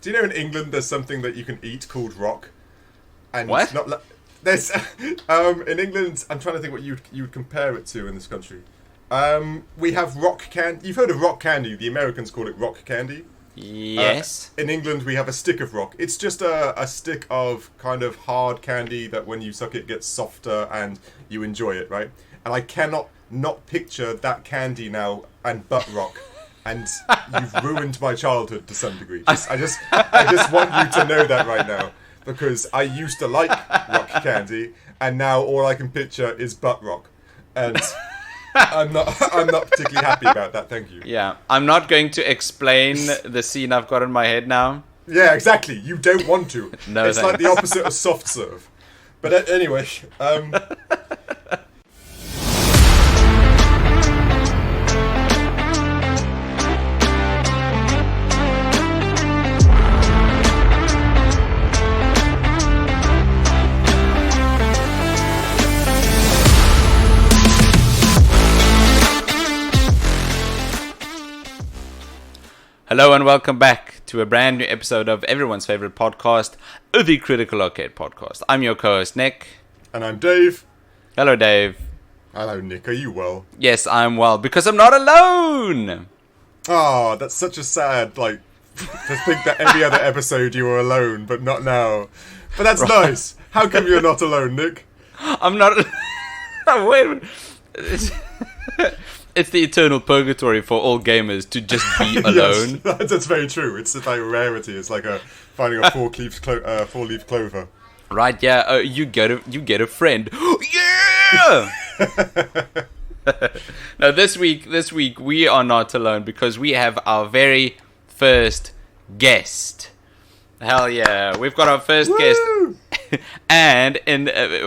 Do you know in England there's something that you can eat called rock? And What? There's in England. I'm trying to think what you'd compare it to in this country. We have rock candy. You've heard of rock candy. The Americans call it rock candy. Yes. In England, we have a stick of rock. It's just a stick of kind of hard candy that when you suck it gets softer and you enjoy it, right? And I cannot not picture that candy now and butt rock. And you've ruined my childhood to some degree. I just want you to know that right now. Because I used to like rock candy, and now all I can picture is butt rock. And I'm not particularly happy about that, thank you. Yeah, I'm not going to explain the scene I've got in my head now. Yeah, exactly. You don't want to. No, it's like the opposite of soft serve. But anyway, Hello and welcome back to a brand new episode of everyone's favorite podcast, the Critical Arcade Podcast. I'm your co-host, Nick. and I'm Dave. Hello, Dave. Hello, Nick. Are you well? Yes, I'm well, because I'm not alone! Oh, that's such a sad, to think that every other episode you were alone, but not now. But that's nice. How come you're not alone, Nick? I'm not... Wait a minute. It's the eternal purgatory for all gamers to just be alone. Yes, that's very true. It's like a rarity. It's like finding a four-leaf clover. Right, yeah. You get a friend. Yeah! Now, this week we are not alone because we have our very first guest. Hell yeah, we've got our first guest. And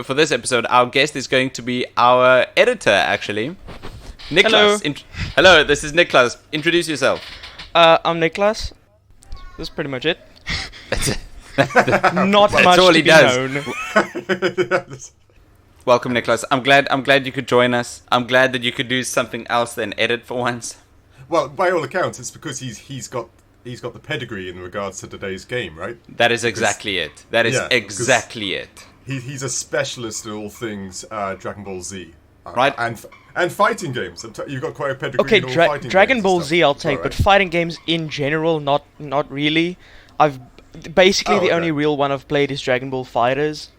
for this episode, our guest is going to be our editor, actually. Niklas. Hello, this is Niklas. Introduce yourself. I'm Niklas. That's pretty much it. Not That's much all to he be does. known. Welcome, Niklas. I'm glad you could join us. I'm glad that you could do something else than edit for once. Well, by all accounts, it's because he's got the pedigree in regards to today's game, right? That is exactly it. That is exactly it. He's a specialist in all things Dragon Ball Z. Right. And fighting games. You've got quite a pedigree Okay, in all fighting Dragon games Ball and Z stuff. I'll take, Alright. but fighting games in general, not really. I've basically the only real one I've played is Dragon Ball Fighters,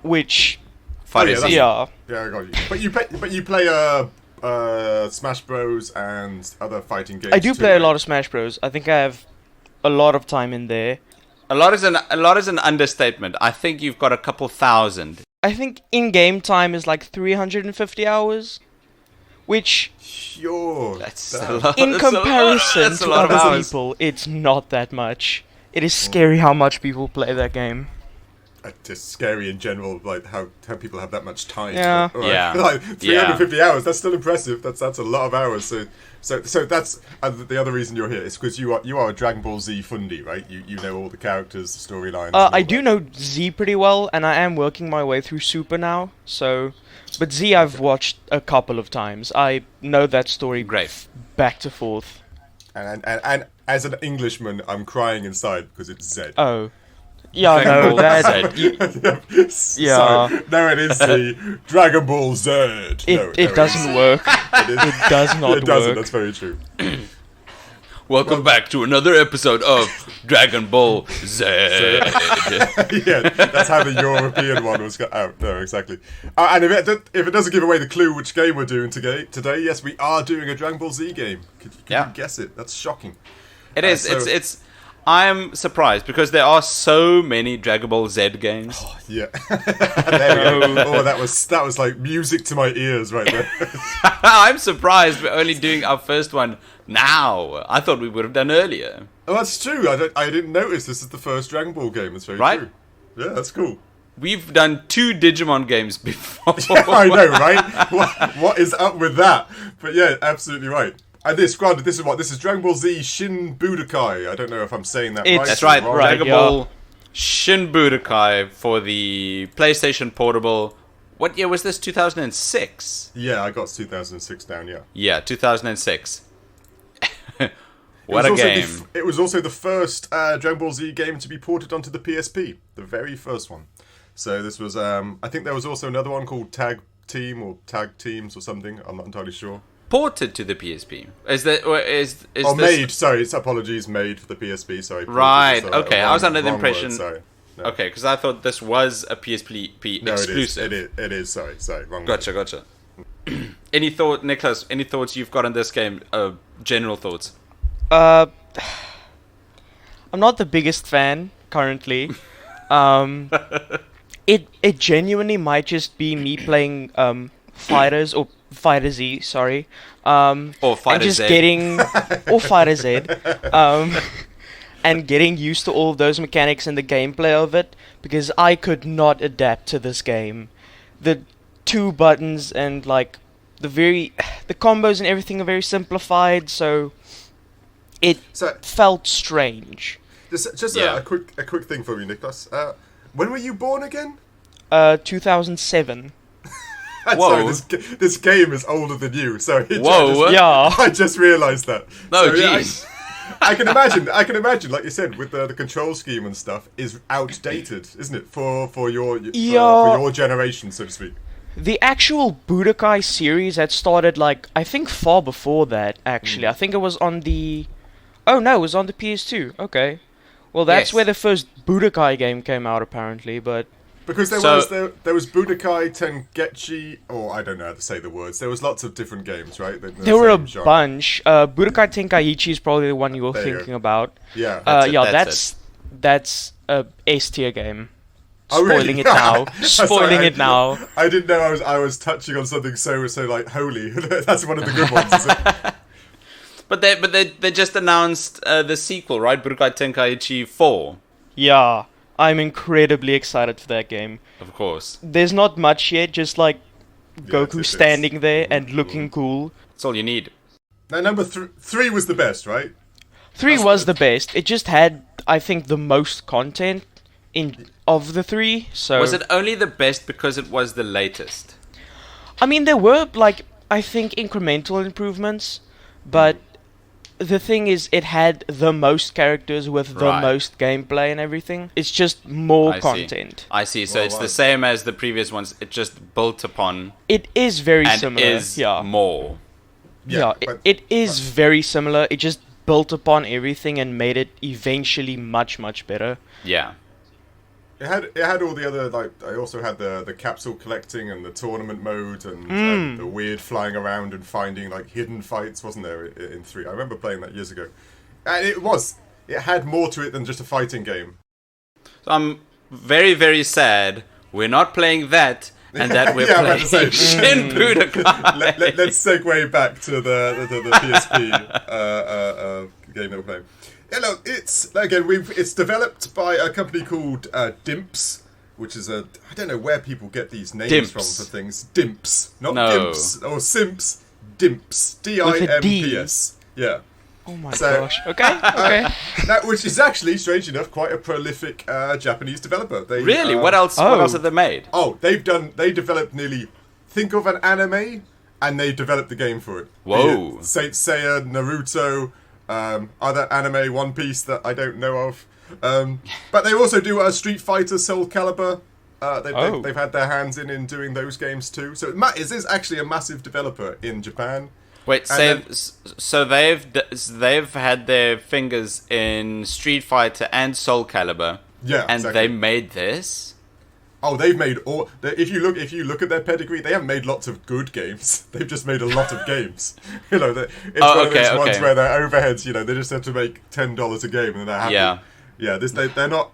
which Fighters Z. yeah. Yeah, I got you. But you play Smash Bros and other fighting games. I do too, play right? a lot of Smash Bros. I think I have a lot of time in there. A lot is an understatement. I think you've got a couple thousand. I think in-game time is like 350 hours, which Sure. That's Damn. a lot. in that's a lot- comparison that's a to lot of other hours. people, it's not that much. It is scary how much people play that game. It's scary in general, like how people have that much time. Yeah. Right? Yeah. Like 350 hours. That's still impressive. That's a lot of hours. So that's the other reason you're here. It's because you are a Dragon Ball Z fundi, right? You know all the characters, the storylines. I do know Z pretty well, and I am working my way through Super now. So, but Z I've watched a couple of times. I know that story Great. back to forth. And as an Englishman, I'm crying inside because it's Z. Oh, yeah, Dragon no, Ball that Z. Yeah. So, no, it is the Dragon Ball Z. it doesn't work. It does not It doesn't. work. That's very true. Welcome back to another episode of Dragon Ball Z. Yeah, that's how the European one was got out. No, exactly. And if it doesn't give away the clue which game we're doing today, yes, we are doing a Dragon Ball Z game. Could Yeah. you guess it? That's shocking. It is. So- It's. I'm surprised because there are so many Dragon Ball Z games. Yeah. There we go. Oh, that was like music to my ears right there. I'm surprised we're only doing our first one now. I thought we would have done earlier. Oh, that's true. I didn't notice this is the first Dragon Ball game. That's very Right? true. Yeah, that's cool. We've done 2 Digimon games before. I know, right? What is up with that? But yeah, absolutely right. And this is Dragon Ball Z Shin Budokai. I don't know if I'm saying that right. That's right. or wrong. Dragon yeah. Ball Shin Budokai for the PlayStation Portable. What year was this? 2006? Yeah, I got 2006 down, yeah. Yeah, 2006. What a game. It was also the first Dragon Ball Z game to be ported onto the PSP. The very first one. So this was, I think there was also another one called Tag Team or Tag Teams or something. I'm not entirely sure. Ported to the PSP. Is that made? Sorry, it's apologies. Made for the PSP. Sorry. Right. Okay. I was under the impression. Word, sorry. No. Okay, because I thought this was a PSP exclusive. It is. Sorry. Wrong. Gotcha. Any thought, Nicholas? Any thoughts you've got on this game? General thoughts. I'm not the biggest fan currently. It genuinely might just be me playing Fighters or Fighter Z, sorry. Or Fighter and just Z. getting or Fighter Z. And getting used to all of those mechanics and the gameplay of it, because I could not adapt to this game. The 2 buttons and like the combos and everything are very simplified, so it felt strange. Just a quick thing for you, Nicholas. When were you born again? 2007. Whoa. Sorry, this game is older than you. Sorry. Whoa. Yeah. I just realised that. No, so, jeez. I can imagine, like you said, with the control scheme and stuff, is outdated, isn't it, for your generation, so to speak. The actual Budokai series had started, like, I think far before that, actually. I think it was on the... Oh, no, it was on the PS2. Okay. Well, that's where the first Budokai game came out, apparently, but... Because there was Budokai Tengechi, or I don't know how to say the words. There was lots of different games, right? There were a bunch. Budokai Tenkaichi is probably the one you were thinking about. Yeah. That's a S tier game. Oh, Spoiling really? it now. Sorry, it now. I didn't know I was touching on something so like holy. That's one of the good ones. Isn't it? But they just announced the sequel, right? Budokai Tenkaichi 4. Yeah. I'm incredibly excited for that game. Of course. There's not much yet, just like Goku standing there and looking cool. That's all you need. Now, number 3 was the best, right? 3 was the best. It just had, I think, the most content of the 3. So was it only the best because it was the latest? I mean, there were, like, I think incremental improvements, but the thing is, it had the most characters with the most gameplay and everything. It's just more content. I see. So it's the same as the previous ones. It just built upon. It is very similar. Is more. Yeah, it is very similar. It just built upon everything and made it eventually much, much better. Yeah. It had all the other, like, I also had the capsule collecting and the tournament mode and the weird flying around and finding, like, hidden fights, wasn't there, in 3? I remember playing that years ago. And it had more to it than just a fighting game. So I'm very, very sad we're not playing that and that we're playing Shin Budokai. Let's segue back to the PSP game that we're playing. Yeah, look, it's developed by a company called Dimps, which is I don't know where people get these names from for things. Dimps, not Gimps or Simps. Dimps, Dimps. Yeah. Oh my gosh. Okay. Which is actually, strange enough, quite a prolific Japanese developer. Really? What else? What else have they made? Oh, they developed nearly. Think of an anime, and they developed the game for it. Whoa. Saint Seiya, Naruto. Other anime, One Piece that I don't know of, but they also do Street Fighter, Soul Calibur. They've had their hands in doing those games too. So it is actually a massive developer in Japan. Wait, so they've had their fingers in Street Fighter and Soul Calibur. Yeah, and they made this. Oh, they've made all. If you look at their pedigree, they haven't made lots of good games. They've just made a lot of games. It's one of those ones where their overheads, they just have to make $10 a game and they're happy. Yeah. They're not.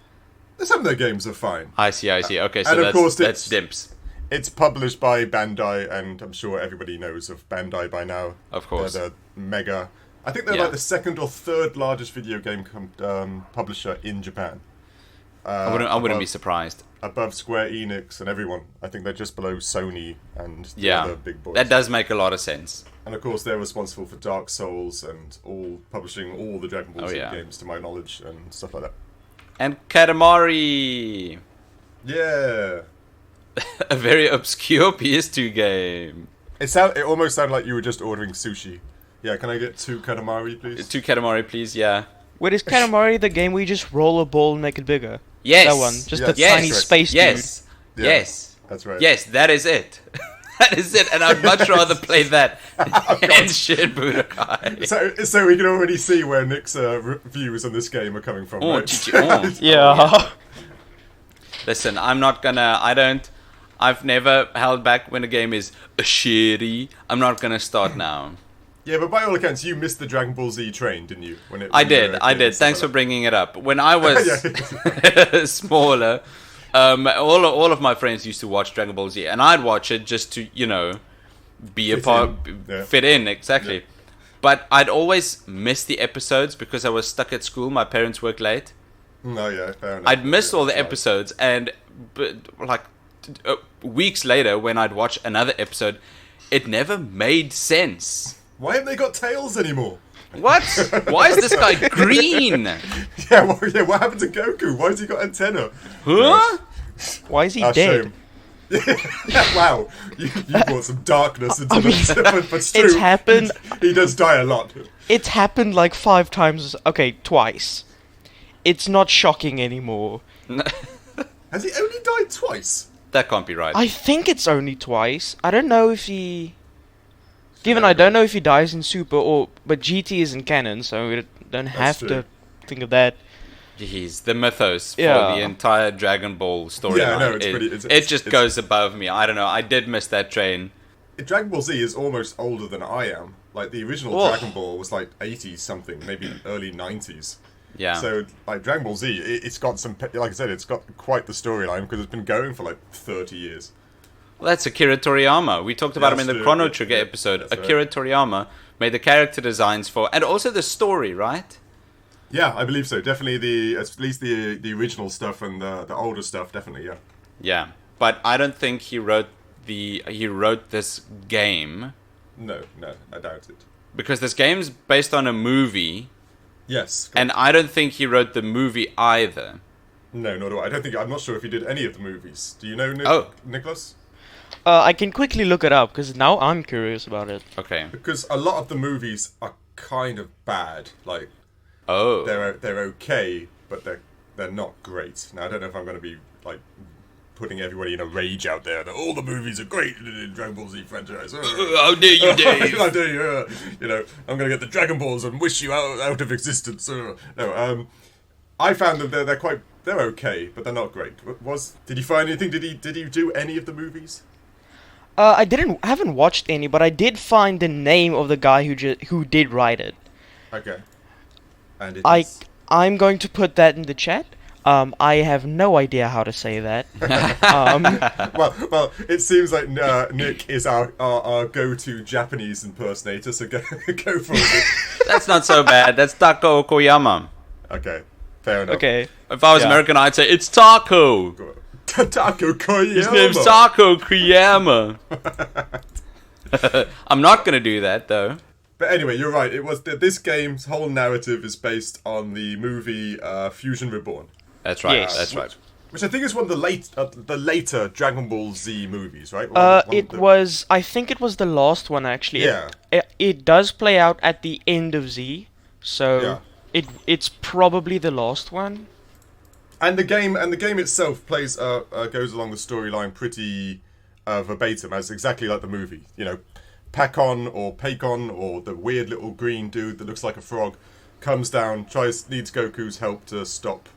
Some of their games are fine. I see. Okay, so that's Dimps. It's published by Bandai, and I'm sure everybody knows of Bandai by now. Of course, they're the mega. I think they're like the second or third largest video game publisher in Japan. I wouldn't be surprised. Above Square Enix and everyone. I think they're just below Sony and the other big boys. That does make a lot of sense. And of course they're responsible for Dark Souls and publishing all the Dragon Ball Z games to my knowledge and stuff like that. And Katamari! Yeah! A very obscure PS2 game. It almost sounded like you were just ordering sushi. Yeah, can I get 2 Katamari, please? 2 Katamari, please. Yeah. Wait, is Katamari the game where you just roll a ball and make it bigger? Yes. That one, just the Yes. tiny Yes. space Yes. Yeah, Yes. That's right. Yes, that is it. That is it, and I'd much rather play that than Shin Budokai. So we can already see where Nick's views on this game are coming from, Oh, right? GG. Yeah. Listen, I've never held back when a game is shitty. I'm not gonna start now. Yeah, but by all accounts, you missed the Dragon Ball Z train, didn't you? I did. Thanks for bringing it up. When I was smaller, all of my friends used to watch Dragon Ball Z, and I'd watch it just to, be a part, fit in, exactly. Yeah. But I'd always miss the episodes because I was stuck at school. My parents worked late. No, yeah, fair enough. I'd missed all the Right. episodes, and weeks later, when I'd watch another episode, it never made sense. Why haven't they got tails anymore? What? Why is this guy green? Yeah, what happened to Goku? Why has he got antenna? Huh? Why is he Ah, dead? shame. Wow, you brought some darkness into this, but it's true. It's happened. He does die a lot. It's happened like 5 times. Okay, twice. It's not shocking anymore. Has he only died twice? That can't be right. I think it's only twice. I don't know if he... Given I don't know if he dies in Super or... But GT isn't canon, so we don't have true. to think of that. Jeez, the mythos for Yeah. the entire Dragon Ball storyline. Yeah, I know, it's pretty- it just goes above me. I don't know. I did miss that train. Dragon Ball Z is almost older than I am. Like, the original Oh. Dragon Ball was like 80s something, maybe early 90s. Yeah. So, like, Dragon Ball Z, it's got some... Like I said, it's got quite the storyline because it's been going for like 30 years. Well, that's Akira Toriyama. We talked about him in the that's Chrono true. Trigger episode. That's right. Akira Toriyama made the character designs for... And also the story, right? Yeah, I believe so. Definitely at least the original stuff and the older stuff, definitely, yeah. Yeah. But I don't think he wrote this game, No, I doubt it. because this game's based on a movie, Yes. and I don't think he wrote the movie either. No, nor do I. I'm not sure if he did any of the movies. Do you know, Nicholas? I can quickly look it up, because now I'm curious about it. Okay. Because a lot of the movies are kind of bad. Like, Oh. they're okay, but they're not great. Now, I don't know if I'm going to be, like, putting everybody in a rage out there that all the movies are great in the Dragon Ball Z franchise. How dare you, Dave? I do, I'm going to get the Dragon Balls and wish you out of existence. I found them, they're okay, but they're not great. Did you find anything? Did he do any of the movies? I haven't watched any, but I did find the name of the guy who did write it. Okay. And it's... I'm going to put that in the chat. I have no idea how to say that. Well, it seems like Nick is our go-to Japanese impersonator, so go for it. That's not so bad. That's Tako Koyama. Okay, fair enough. Okay. If I was Yeah. American, I'd say, it's Taco. Taco Koyama. His name's Taco Koyama. I'm not going to do that, though. But anyway, you're right. It was this game's whole narrative is based on the movie Fusion Reborn. That's right. Yes. That's right. Which I think is one of the later Dragon Ball Z movies, right? I think it was the last one, actually. Yeah. It does play out at the end of Z, so it's probably the last one. And the game itself goes along the storyline pretty verbatim, as exactly like the movie. You know, Pacon or Pacon or the weird little green dude that looks like a frog needs Goku's help to stop.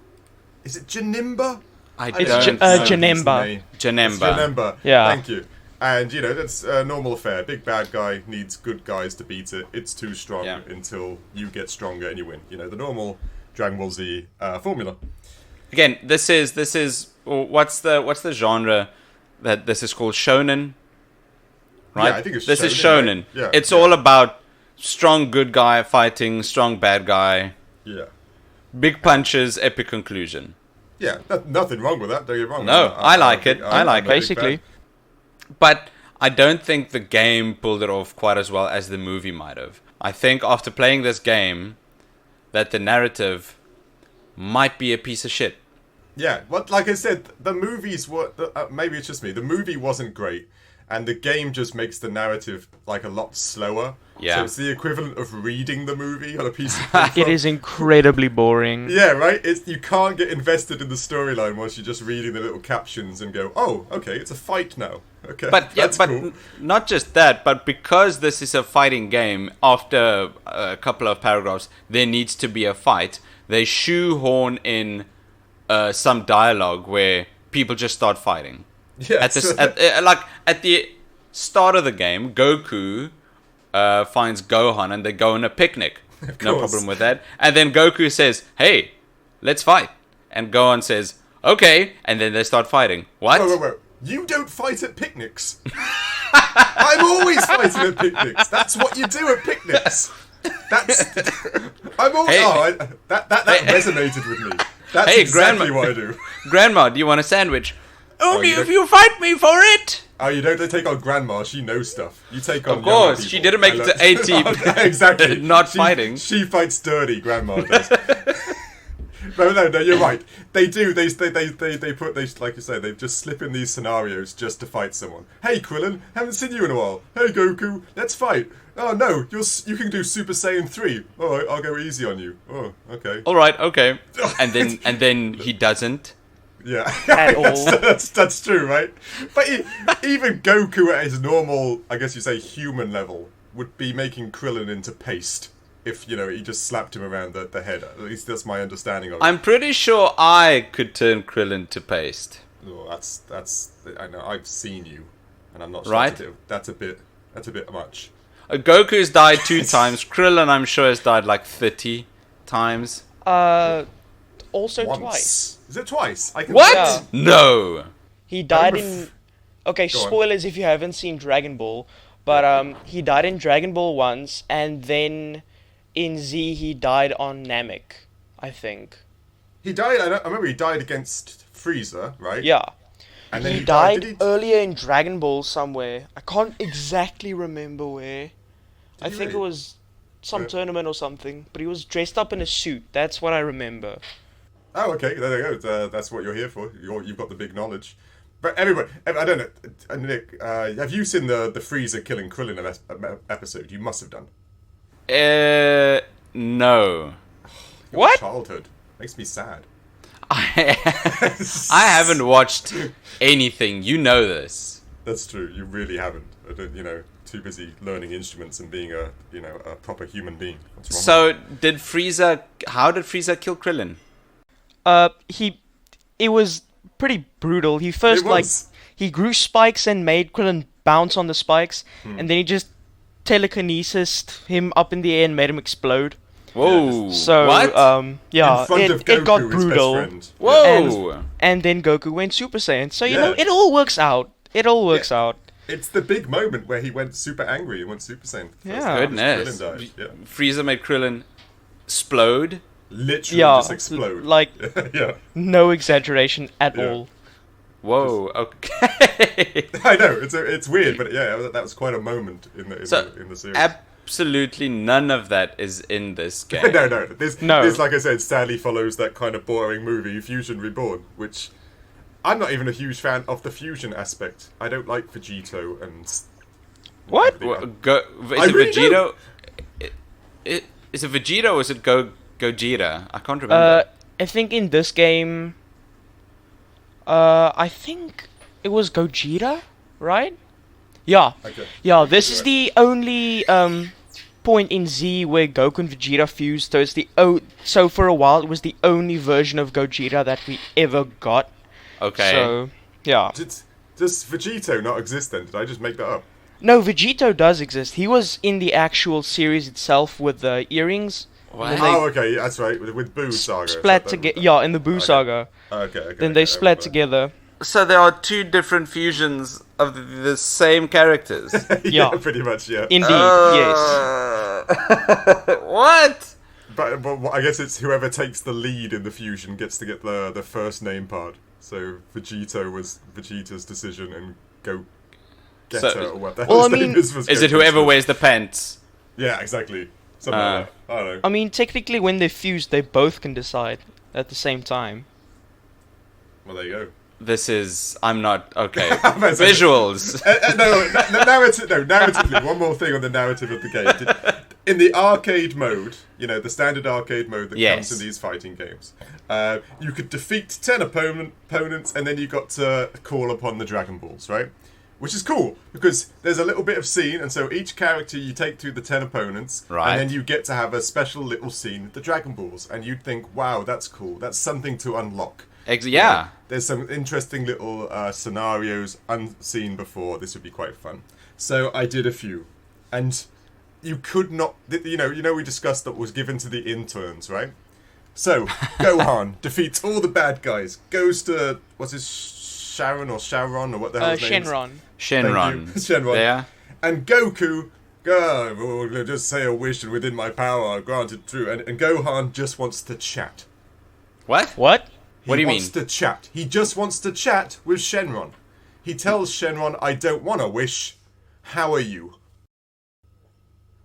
Is it Janemba? It's don't know. Janemba. Janemba. Yeah. Thank you. And that's a normal affair. Big bad guy needs good guys to beat it. It's too strong until you get stronger and you win. The normal Dragon Ball Z formula. Again, this is what's the genre that this is called? Shonen, right? Yeah, I think it's this shonen, is shonen. right? Yeah, it's yeah. all about strong good guy fighting strong bad guy, Yeah. big punches, epic conclusion. Yeah, nothing wrong with that. Don't get me wrong. No, I like it. I like it. Basically. But I don't think the game pulled it off quite as well as the movie might have. I think after playing this game, that the narrative might be a piece of shit. Yeah, like I said, the movies were... maybe it's just me. The movie wasn't great. and the game just makes the narrative like a lot slower. Yeah. So it's the equivalent of reading the movie on a piece of paper. It is incredibly boring. Yeah, right? You can't get invested in the storyline once you're just reading the little captions and go, oh, okay, it's a fight now. Okay, But that's cool. not just that, but because this is a fighting game, after a couple of paragraphs, there needs to be a fight. They shoehorn in some dialogue where people just start fighting. Yes. At the start of the game, Goku finds Gohan and they go on a picnic. No problem with that. And then Goku says, "Hey, let's fight." And Gohan says, "Okay." And then they start fighting. What? Wait. You don't fight at picnics. I'm always fighting at picnics. That's what you do at picnics. I'm always. That resonated with me. That's exactly what I do. Grandma, do you want a sandwich? Only if you fight me for it. Oh, you don't take on Grandma. She knows stuff. You take on. Of course, people. she didn't make it to 18. Exactly. Not fighting. She fights dirty. Grandma does. No, you're right. They do. They like you say, they just slip in these scenarios just to fight someone. Hey, Krillin, haven't seen you in a while. Hey, Goku, let's fight. Oh no, you can do Super Saiyan 3. All right, I'll go easy on you. Oh, okay. All right, okay. And then he doesn't. Yeah, At all. That's true, right? But even Goku at his normal, I guess you say, human level, would be making Krillin into paste. If, he just slapped him around the head. At least that's my understanding of it. I'm pretty sure I could turn Krillin to paste. Oh, that's. I know. I've seen you, and I'm not sure. Right? That's a bit much. Goku's died 2 times. Krillin, I'm sure, has died like 30 times. Also Once. twice. Is it twice? What? Yeah. No. He died in. Okay, Go on. spoilers if you haven't seen Dragon Ball, but he died in Dragon Ball once, and then in Z he died on Namek, I think. He died. I remember he died against Frieza, right? Yeah. And then He he died Did he? earlier in Dragon Ball somewhere. I can't exactly remember where. I he think it really? was some Where? tournament or something, but he was dressed up in a suit. That's what I remember. Oh, okay. There you go. That's what you're here for. You've got the big knowledge. But everybody, I don't know. Nick, have you seen the Frieza killing Krillin episode? You must have done. No. Your What? Childhood makes me sad. I haven't watched anything. You know this. That's true. You really haven't. Too busy learning instruments and being a proper human being. What's wrong So, how did Frieza kill Krillin? It was pretty brutal. He first It was. he grew spikes and made Krillin bounce on the spikes, and then he just telekinesis him up in the air and made him explode. Whoa. So What? yeah, In front of Goku, it got his brutal. best friend. Whoa. And then Goku went Super Saiyan. So Yeah. it all works out. It all works out. It's the big moment where he went super angry and went Super Saiyan. Yeah. Goodness. Krillin died. Yeah. Frieza made Krillin explode. Literally Yeah, just explode. like Yeah. no exaggeration at Yeah. all. Whoa. Okay. I know it's weird, but yeah, that was quite a moment in the series. Absolutely none of that is in this game. No. No. This, like I said, sadly follows that kind of boring movie, Fusion Reborn, which I'm not even a huge fan of the fusion aspect. I don't like Vegito and. What? everything. Is I it really Vegito? Is it Vegito or is it Gogeta? I can't remember. I think in this game, I think it was Gogeta, right? Yeah. Okay. Yeah, this is the only point in Z where Goku and Vegeta fused. So it's so for a while it was the only version of Gogeta that we ever got. Okay. So yeah. Does Vegito not exist then? Did I just make that up? No, Vegito does exist. He was in the actual series itself with the earrings. What? And then Oh, okay, that's right. With Boo Saga. split together. Yeah, in the Boo Saga. Okay. Then they split together. So there are 2 different fusions of the same characters. yeah, Yeah. pretty much. Yeah. Indeed, yes. What? But I guess it's whoever takes the lead in the fusion gets to get the first name part. So Vegito was Vegeta's decision, and Gogeta or what the hell Well, his I name mean- is. Was Is it Goku's whoever first. wears the pants? Yeah, exactly. Something like that. I don't know. I mean, technically, when they're fused, they both can decide at the same time. Well, there you go. I'm not okay. Visuals. Narratively. One more thing on the narrative of the game. In the arcade mode, the standard arcade mode that comes in these fighting games, you could defeat 10 opponents, and then you got to call upon the Dragon Balls, right? Which is cool, because there's a little bit of scene, and so each character you take through the 10 opponents, and then you get to have a special little scene with the Dragon Balls, and you'd think, wow, that's cool. That's something to unlock. Yeah. There's some interesting little scenarios unseen before. This would be quite fun. So I did a few. And you could not... we discussed that was given to the interns, right? So, Gohan defeats all the bad guys. Goes to... What's his... Sharon or what the hell his name is? Shenron. Shenron. Yeah. And Goku... will just say a wish and within my power, granted true. And Gohan just wants to chat. What? What? What do you mean? He wants to chat. He just wants to chat with Shenron. He tells Shenron, I don't want a wish. How are you?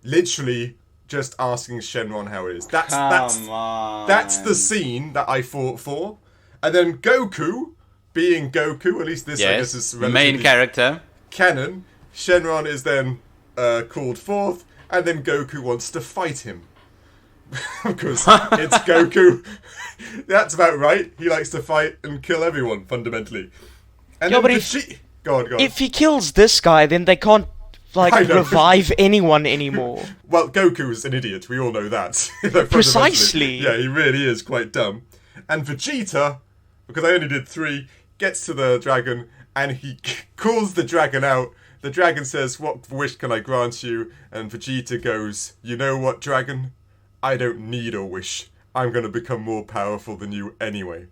Literally just asking Shenron how it is. That's the scene that I fought for. And then Goku, being Goku, at least this I guess is relatively main character. canon, Shenron is then called forth, and then Goku wants to fight him. Because it's Goku. That's about right. He likes to fight and kill everyone, fundamentally. And but Go on. If he kills this guy, then they can't, revive anyone anymore. Well, Goku's an idiot. We all know that. Precisely. Yeah, he really is quite dumb. And Vegeta, because I only did 3, gets to the dragon, and he calls the dragon out. The dragon says, what wish can I grant you? And Vegeta goes, you know what, dragon? I don't need a wish. I'm going to become more powerful than you anyway.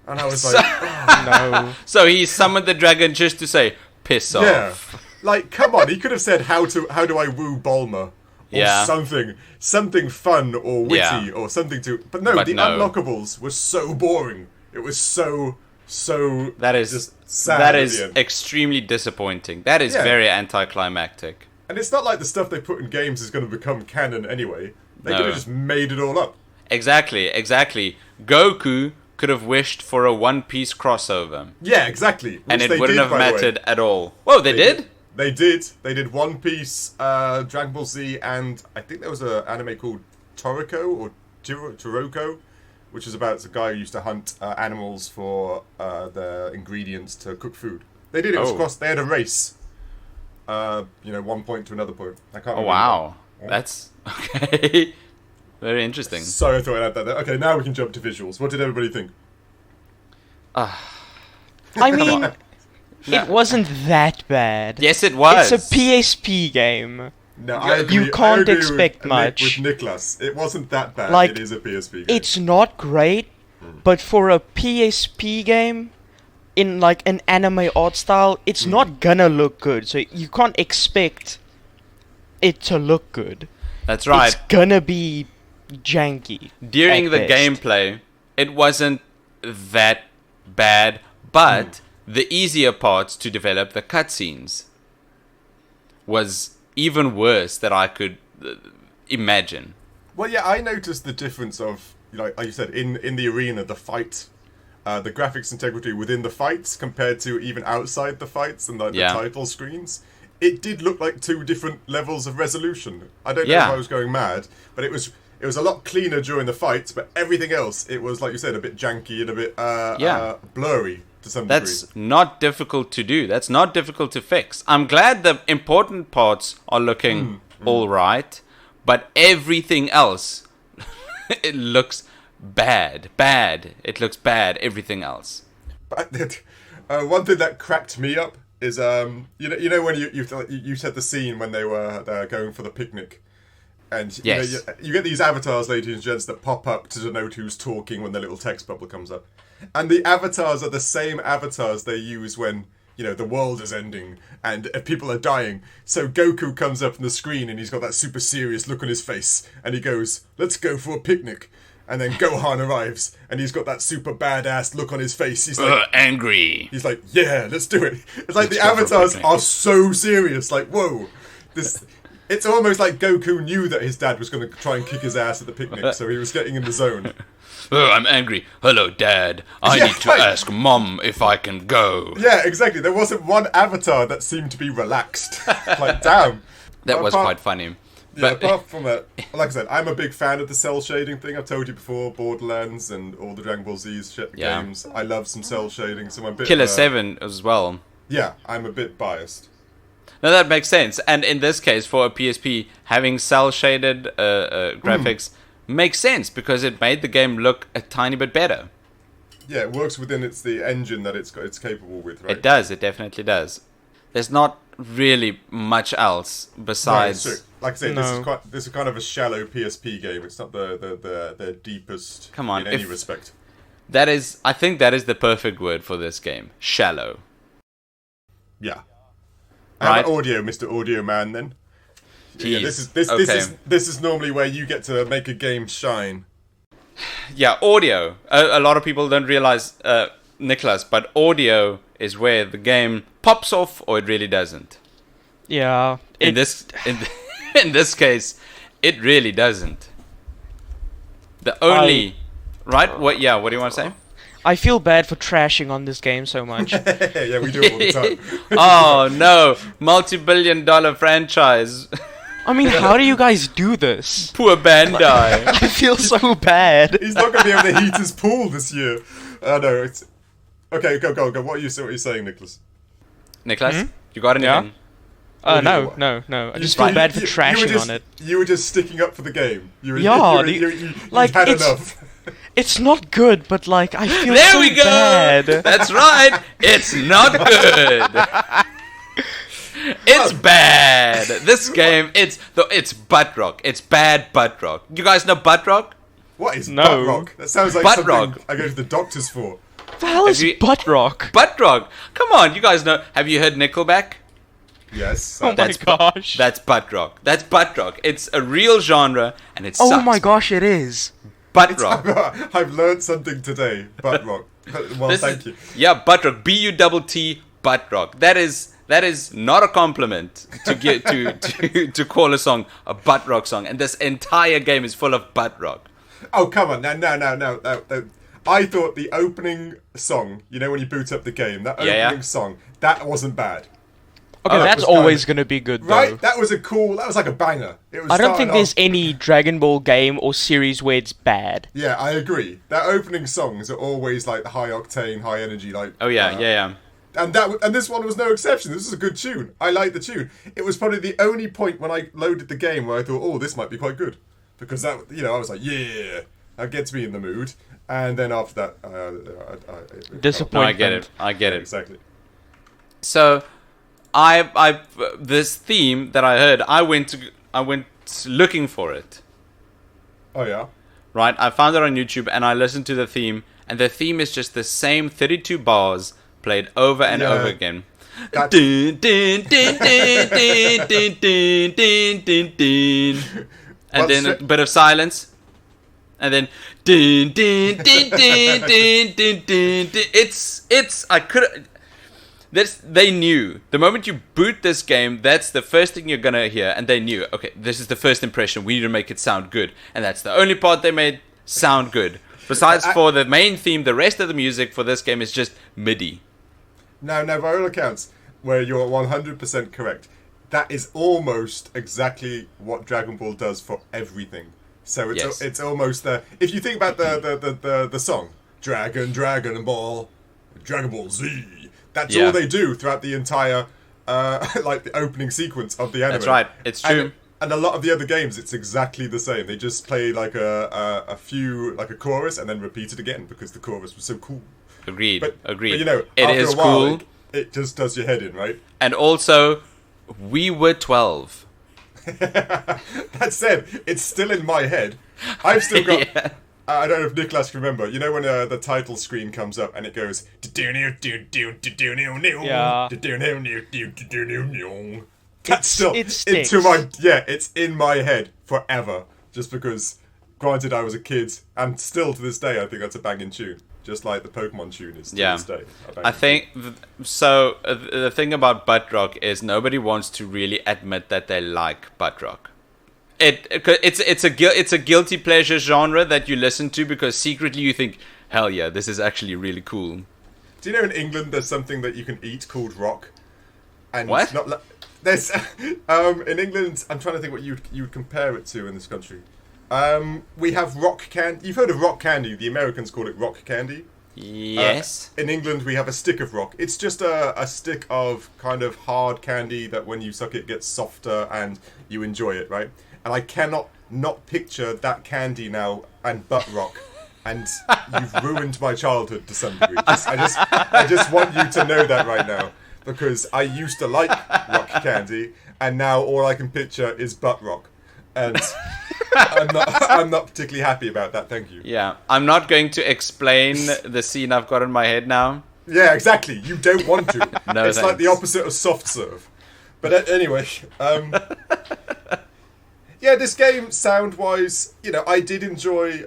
And I was like, oh, no. So he summoned the dragon just to say, piss off. Like, come on. He could have said, how do I woo Bulma? Or something fun or witty or something to... But no, unlockables were so boring. It was so that is just sad. That is extremely disappointing. That is very anticlimactic. And it's not like the stuff they put in games is going to become canon anyway. They could have just made it all up. Exactly. Goku could have wished for a One Piece crossover. Yeah, exactly. And it wouldn't have mattered at all. Whoa, they did? They did. They did One Piece, Dragon Ball Z, and I think there was an anime called Toriko or Toroko, which is about the guy who used to hunt animals for the ingredients to cook food. They did it. It was cross. They had a race. One point to another point. I can't remember. Wow. That's okay. Very interesting. Sorry, I thought I'd add that there. Okay, now we can jump to visuals. What did everybody think? I mean, it wasn't that bad. Yes, it was. It's a PSP game. No, I agree. You can't expect much. With Nicholas, it wasn't that bad. It is a PSP game. It's not great, but for a PSP game, in an anime art style, it's not gonna look good. So you can't expect it to look good. That's right. It's gonna be janky. During the gameplay, it wasn't that bad, but the easier parts to develop, the cutscenes, was even worse than I could imagine. Well, yeah, I noticed the difference of, like you said, in the arena, the fight, the graphics integrity within the fights compared to even outside the fights and the title screens. It did look like 2 different levels of resolution. I don't know if I was going mad, but it was a lot cleaner during the fights, but everything else, it was, like you said, a bit janky and a bit blurry to some degree. That's not difficult to do. That's not difficult to fix. I'm glad the important parts are looking all right, but everything else, it looks bad. It looks bad, everything else. But one thing that cracked me up is you know when you said the scene when they were going for the picnic, and you get these avatars, ladies and gents, that pop up to denote who's talking when the little text bubble comes up, and the avatars are the same avatars they use when the world is ending and people are dying. So Goku comes up on the screen and he's got that super serious look on his face, and he goes, "Let's go for a picnic." And then Gohan arrives, and he's got that super badass look on his face. He's like angry. He's like, "Yeah, let's do it." It's like the avatars are so serious. Like, whoa, this It's almost like Goku knew that his dad was going to try and kick his ass at the picnic, so he was getting in the zone. Oh, I'm angry. Hello, Dad. I need to ask Mom if I can go. Yeah, exactly. There wasn't one avatar that seemed to be relaxed. Like, damn. That was quite funny. Yeah, apart from that, like I said, I'm a big fan of the cell shading thing. I've told you before, Borderlands and all the Dragon Ball Z games. I love some cell shading, so I'm a bit... Killer 7 as well. Yeah, I'm a bit biased. No, that makes sense. And in this case, for a PSP, having cell-shaded graphics makes sense because it made the game look a tiny bit better. Yeah, it works within the engine that it's capable with, right? It does. It definitely does. There's not really much else besides... No, like I said, this is kind of a shallow PSP game. It's not the deepest in any respect. I think that is the perfect word for this game. Shallow. Yeah. Right. Audio, Mr. Audio Man, then. Jeez. Yeah, this is normally where you get to make a game shine. Yeah, audio. A lot of people don't realize, Nicholas, but audio is where the game pops off or it really doesn't. Yeah. In this case, it really doesn't. The only right? What do you want to say? I feel bad for trashing on this game so much. Yeah, we do it all the time. Oh no, multi-billion-dollar franchise. I mean, how do you guys do this? Poor Bandai. I feel so bad. He's not going to be able to heat his pool this year. No, it's... Okay, go. What are you saying, Nicholas? Nicholas, you got anything? No. I just feel bad for trashing on it. You were just sticking up for the game. You had enough. It's not good, but like I feel there so we go. bad. That's right. It's not good. It's bad. This game, it's butt rock. It's bad butt rock. You guys know butt rock? What is butt rock? That sounds like something I go to the doctors for. What the hell is butt rock? Butt rock. Come on, you guys know. Have you heard Nickelback? Yes. Oh my gosh. That's butt rock. That's butt rock. It's a real genre, and it sucks. Oh my gosh, it is. Butt rock. I've learned something today. Butt rock. Well, thank you. Yeah, butt rock. B-U-T-T, butt rock. That is not a compliment to get to call a song a butt rock song, and this entire game is full of butt rock. Oh come on, no. I thought the opening song, you know, when you boot up the game, that opening song, that wasn't bad. Okay, that's always gonna be good, though. Right? That was like a banger. I don't think there's any Dragon Ball game or series where it's bad. Yeah, I agree. That opening songs are always like the high octane, high energy, like. Oh yeah. And this one was no exception. This is a good tune. I like the tune. It was probably the only point when I loaded the game where I thought, oh, this might be quite good, because that, I was like, yeah, that gets me in the mood. And then after that, disappointment. No, I get it. Exactly. So, I this theme that I heard, I went looking for it. Oh yeah. Right, I found it on YouTube and I listened to the theme, and the theme is just the same 32 bars played over and over again. Dun, dun, dun, dun, dun, dun, dun, dun, dun. And then a bit of silence. And then dun, dun, dun, dun, dun, dun, dun, dun. It's I could they knew the moment you boot this game, that's the first thing you're gonna hear, and they knew, okay, this is the first impression, we need to make it sound good, and that's the only part they made sound good. Besides for the main theme, the rest of the music for this game is just MIDI. No, by all accounts, where you're 100% correct, that is almost exactly what Dragon Ball does for everything. So it's almost if you think about the song, Dragon Ball Z, that's all they do throughout the entire like the opening sequence of the anime. That's right, it's true. And a lot of the other games, it's exactly the same. They just play like a few, like a chorus, and then repeat it again because the chorus was so cool. Agreed. But, you know, it after is a while, cool. It just does your head in, right? And also, we were 12. That said, it's still in my head. I've still got. Yeah. I don't know if Nicholas can remember. You know when the title screen comes up and it goes. Yeah. That's still it's in my head forever. Just because, granted, I was a kid, and still to this day, I think that's a banging tune. just like the Pokemon tune is to Yeah. this day. I think so. The thing about butt rock is nobody wants to really admit that they like butt rock. It's a guilty pleasure genre that you listen to because secretly you think, hell yeah, this is actually really cool. Do you know in England there's something that you can eat called rock? And What? There's in England. I'm trying to think what you would compare it to in this country. We have rock candy. You've heard of rock candy. The Americans call it rock candy. Yes. In England, we have a stick of rock. It's just a stick of kind of hard candy that when you suck it gets softer and you enjoy it, right? And I cannot not picture that candy now and butt rock. And you've ruined my childhood to some degree. I just want you to know that right now. Because I used to like rock candy, and now all I can picture is butt rock. And I'm not particularly happy about that, thank you. Yeah, I'm not going to explain the scene I've got in my head now. Yeah, exactly. You don't want to. No, it's like the opposite of soft serve. But anyway, yeah, this game, sound-wise, I did enjoy.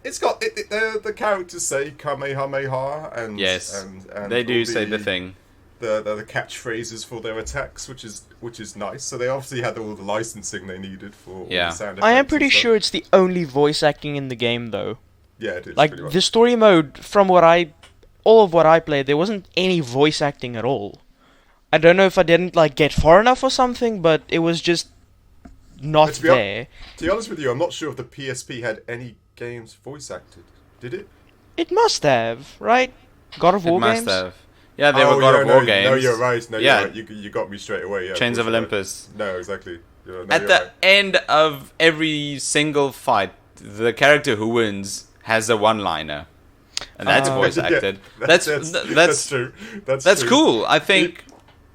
It's got the characters say Kamehameha, and Yes, and they do all say the thing. The catchphrases for their attacks, which is nice. So they obviously had all the licensing they needed for all the sound effects. I am pretty and stuff. sure it's the only voice acting in the game, though. Yeah, it is. Like pretty much. the story mode, from all of what I played, there wasn't any voice acting at all. I don't know if I didn't get far enough or something, but it was just not But there. To be honest with you, I'm not sure if the PSP had any games voice acted. Did it? It must have, right? God of It War must games. have. Yeah, they were God of War games. No, you're right. No, Yeah. you're right. You got me straight away. Yeah, Chains of course, Olympus. Right. No, exactly. At the end of every single fight, the character who wins has a one-liner, and that's voice acted. That's true. That's true. cool. I think,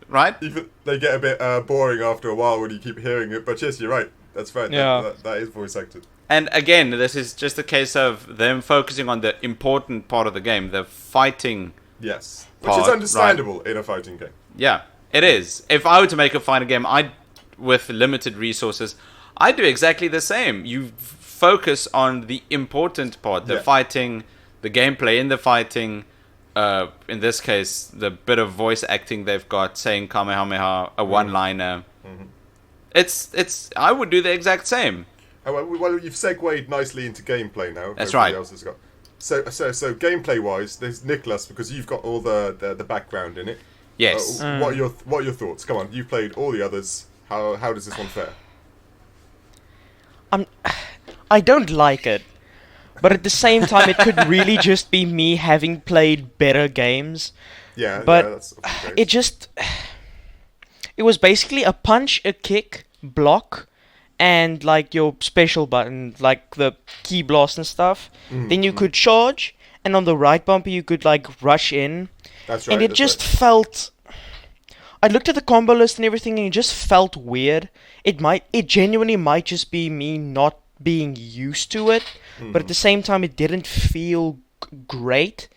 right? Even they get a bit boring after a while when you keep hearing it. But yes, you're right. That's right. Yeah. That is voice acted. And again, this is just a case of them focusing on the important part of the game, the fighting. Yes, Part, which is understandable in a fighting game. Yeah, it is. If I were to make a fighting game, with limited resources, I'd do exactly the same. You focus on the important part, the fighting, the gameplay in the fighting. In this case, the bit of voice acting they've got, saying Kamehameha, a one-liner. Mm-hmm. It's. I would do the exact same. Oh, well, you've segued nicely into gameplay now. That's Everybody right. Else has got. So gameplay-wise, there's Nicholas, because you've got all the background in it. Yes. What are your thoughts? Come on, you've played all the others. How does this one fare? I don't like it, but at the same time, it could really just be me having played better games. Yeah, But that's often the case. it was basically a punch, a kick, block, and your special button, like the key blast and stuff. Then you could charge, and on the right bumper you could rush in. That's right. And it just felt. I looked at the combo list and everything, and it just felt weird. It genuinely might just be me not being used to it, but at the same time, it didn't feel great.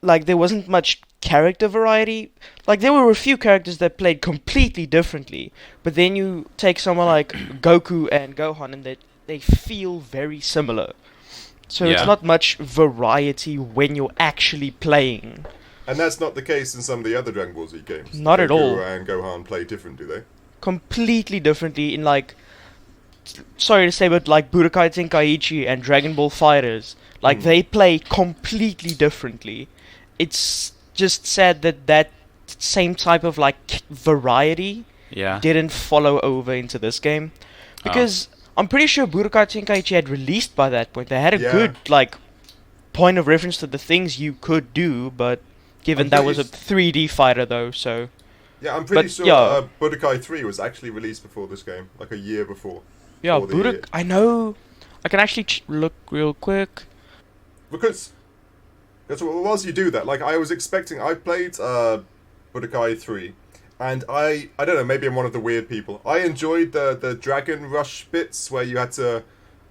There wasn't much character variety. There were a few characters that played completely differently, but then you take someone like Goku and Gohan, and they feel very similar. So Yeah. it's not much variety when you're actually playing. And that's not the case in some of the other Dragon Ball Z games. Not at all. Goku and Gohan play different, do they? Completely differently in sorry to say, but Budokai Tenkaichi and Dragon Ball Fighters, they play completely differently. It's just sad that same type of variety Yeah. didn't follow over into this game, because I'm pretty sure Budokai Tenkaichi had released by that point. They had a good point of reference to the things you could do, but given that was a 3D fighter though, so Yeah, I'm pretty sure yeah. Budokai 3 was actually released before this game, a year before. yeah, Or the- I know. I can actually look real quick. Because whilst you do that, I was expecting, I played Budokai 3, and I don't know, maybe I'm one of the weird people. I enjoyed the Dragon Rush bits where you had to,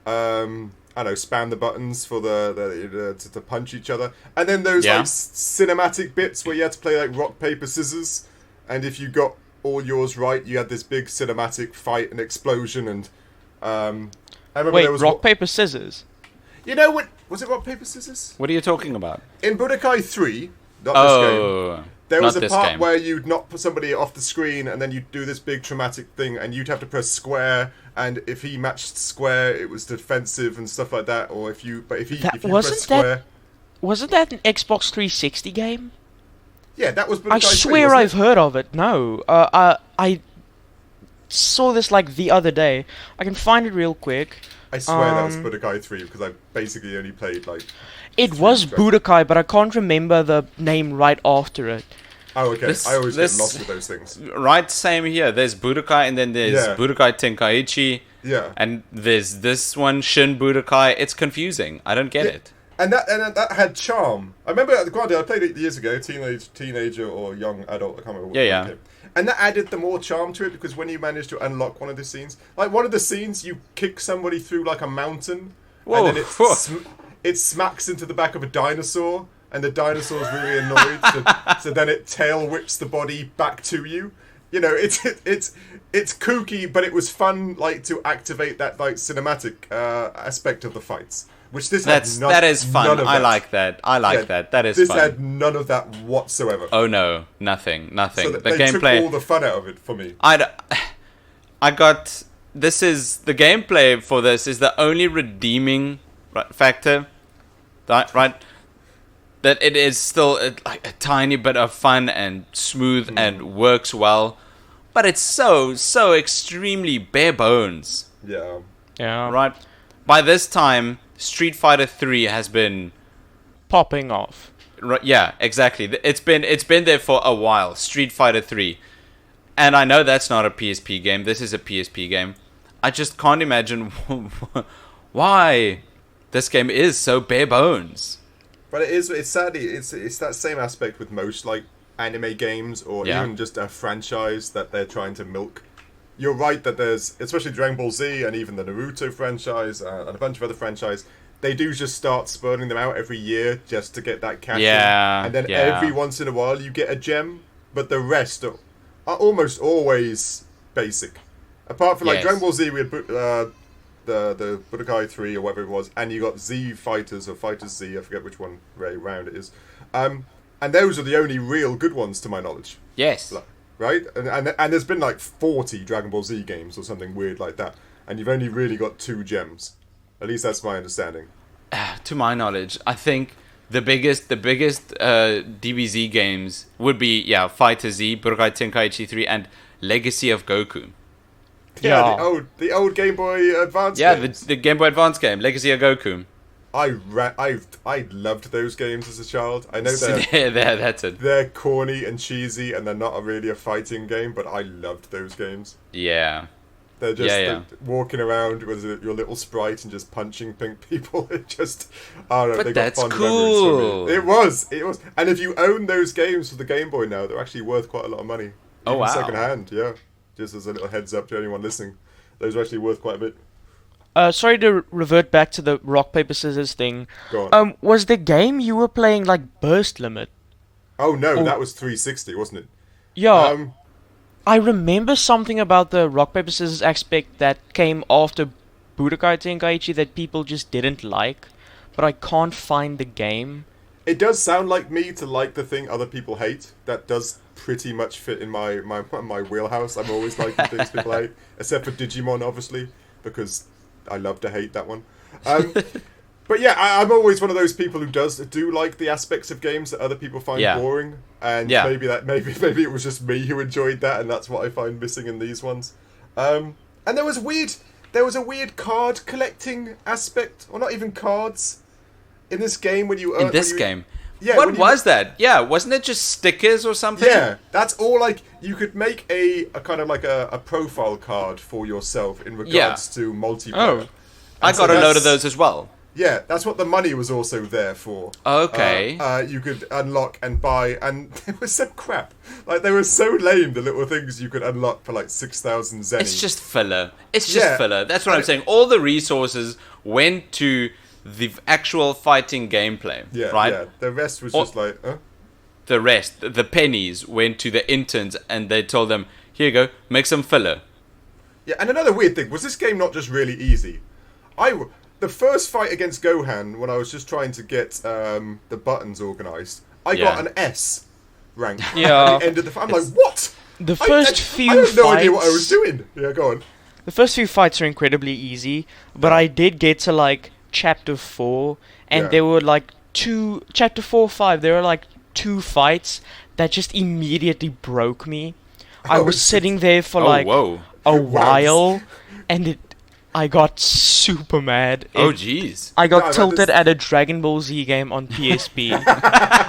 I don't know, spam the buttons for to punch each other, and then those cinematic bits where you had to play rock paper scissors, and if you got all yours right, you had this big cinematic fight and explosion, and I remember Wait, there was rock paper scissors. You know what? Was it rock, paper, scissors? What are you talking about? In Budokai 3, not this game, Oh, there was not a this part game. where you'd knock somebody off the screen and then you'd do this big traumatic thing and you'd have to press square, and if he matched square, it was defensive and stuff like that, or if you press square... Wasn't that an Xbox 360 game? Yeah, that was Budokai I 3, swear wasn't I've heard of it. No, I saw this like the other day. I can find it real quick. I swear that was Budokai 3 because I basically only played like... It was Budokai, but I can't remember the name right after it. Oh, okay. I always get lost with those things. Right, same here. There's Budokai, and then there's Budokai Tenkaichi. Yeah. And there's this one, Shin Budokai. It's confusing. I don't get it. And that had charm. I remember, granted, I played it years ago, teenager or young adult, I can't remember what game. And that added the more charm to it, because when you managed to unlock one of the scenes, like one of the scenes, you kick somebody through like a mountain, Whoa. and then it smacks into the back of a dinosaur, and the dinosaur's really annoyed, so then it tail whips the body back to you. You know, it's kooky, but it was fun, like, to activate that like cinematic aspect of the fights. Which this that is fun. I like that. That is this fun. This had none of that whatsoever. Oh no, nothing. So the they gameplay. took all the fun out of it for me. I got. This is the gameplay for this is the only redeeming factor. Right. That it is still like a tiny bit of fun and smooth and works well, but it's so extremely bare bones. Yeah. Yeah. Right. By this time, Street Fighter 3 has been popping off. Right, yeah, exactly. It's been there for a while. Street Fighter 3, and I know that's not a PSP game. This is a PSP game. I just can't imagine why this game is so bare bones. But it's sadly it's that same aspect with most like anime games or even just a franchise that they're trying to milk. You're right that there's, especially Dragon Ball Z and even the Naruto franchise and a bunch of other franchises, they do just start spurning them out every year just to get that cash in. And then every once in a while you get a gem, but the rest are almost always basic. Apart from like Dragon Ball Z, we had the Budokai 3 or whatever it was, and you got Z Fighters or Fighters Z, I forget which one round it is. And those are the only real good ones to my knowledge. Yes. Right? And there's been like 40 Dragon Ball Z games or something weird like that. And you've only really got 2 gems. At least that's my understanding. To my knowledge, I think the biggest DBZ games would be, Fighter Z, Budokai Tenkaichi 3, and Legacy of Goku. Yeah, the old Game Boy Advance games. the Game Boy Advance game, Legacy of Goku. I loved those games as a child. I know they're corny and cheesy, and they're not really a fighting game, but I loved those games. Yeah. They're just walking around with your little sprite and just punching pink people. It just, I don't know. But they that's got fond cool. memories for me. It was. And if you own those games for the Game Boy now, they're actually worth quite a lot of money. Oh, wow. Second hand, yeah. Just as a little heads up to anyone listening, those are actually worth quite a bit. Sorry to revert back to the rock paper scissors thing. Go on. Was the game you were playing like Burst Limit? Oh no, that was 360, wasn't it? Yeah. I remember something about the rock paper scissors aspect that came after Budokai Tenkaichi that people just didn't like, but I can't find the game. It does sound like me to like the thing other people hate. That does pretty much fit in my wheelhouse. I'm always liking things people hate, except for Digimon, obviously, because I love to hate that one. But yeah, I'm always one of those people who do like the aspects of games that other people find boring, and maybe it was just me who enjoyed that, and that's what I find missing in these ones. And there was a weird card collecting aspect, or not even cards, in this game when you game. Yeah, what was that? Yeah, wasn't it just stickers or something? Yeah, that's all. Like you could make a kind of like a profile card for yourself in regards to multiplayer. Oh, I got a load of those as well. Yeah, that's what the money was also there for. Okay. You could unlock and buy, and there was some crap. Like, they were so lame, the little things you could unlock for like 6,000 zenny. It's just filler. Filler. That's what I'm saying. All the resources went to the actual fighting gameplay. Yeah, right? Yeah. The rest was just like, The rest, the pennies, went to the interns, and they told them, here you go, make some filler. Yeah, and another weird thing, was this game not just really easy? the first fight against Gohan, when I was just trying to get the buttons organised, I got an S rank. Yeah. At the end of the fight. I'm like, what? The first few I have no fights, idea what I was doing. Yeah, go on. the first few fights are incredibly easy, but I did get to like chapter 4, and Yeah. there were like chapter 4 or 5, there were like 2 fights that just immediately broke me. I was sitting there for like whoa. a while, and I got super mad. Oh, jeez. I got No, tilted this- at a Dragon Ball Z game on PSP.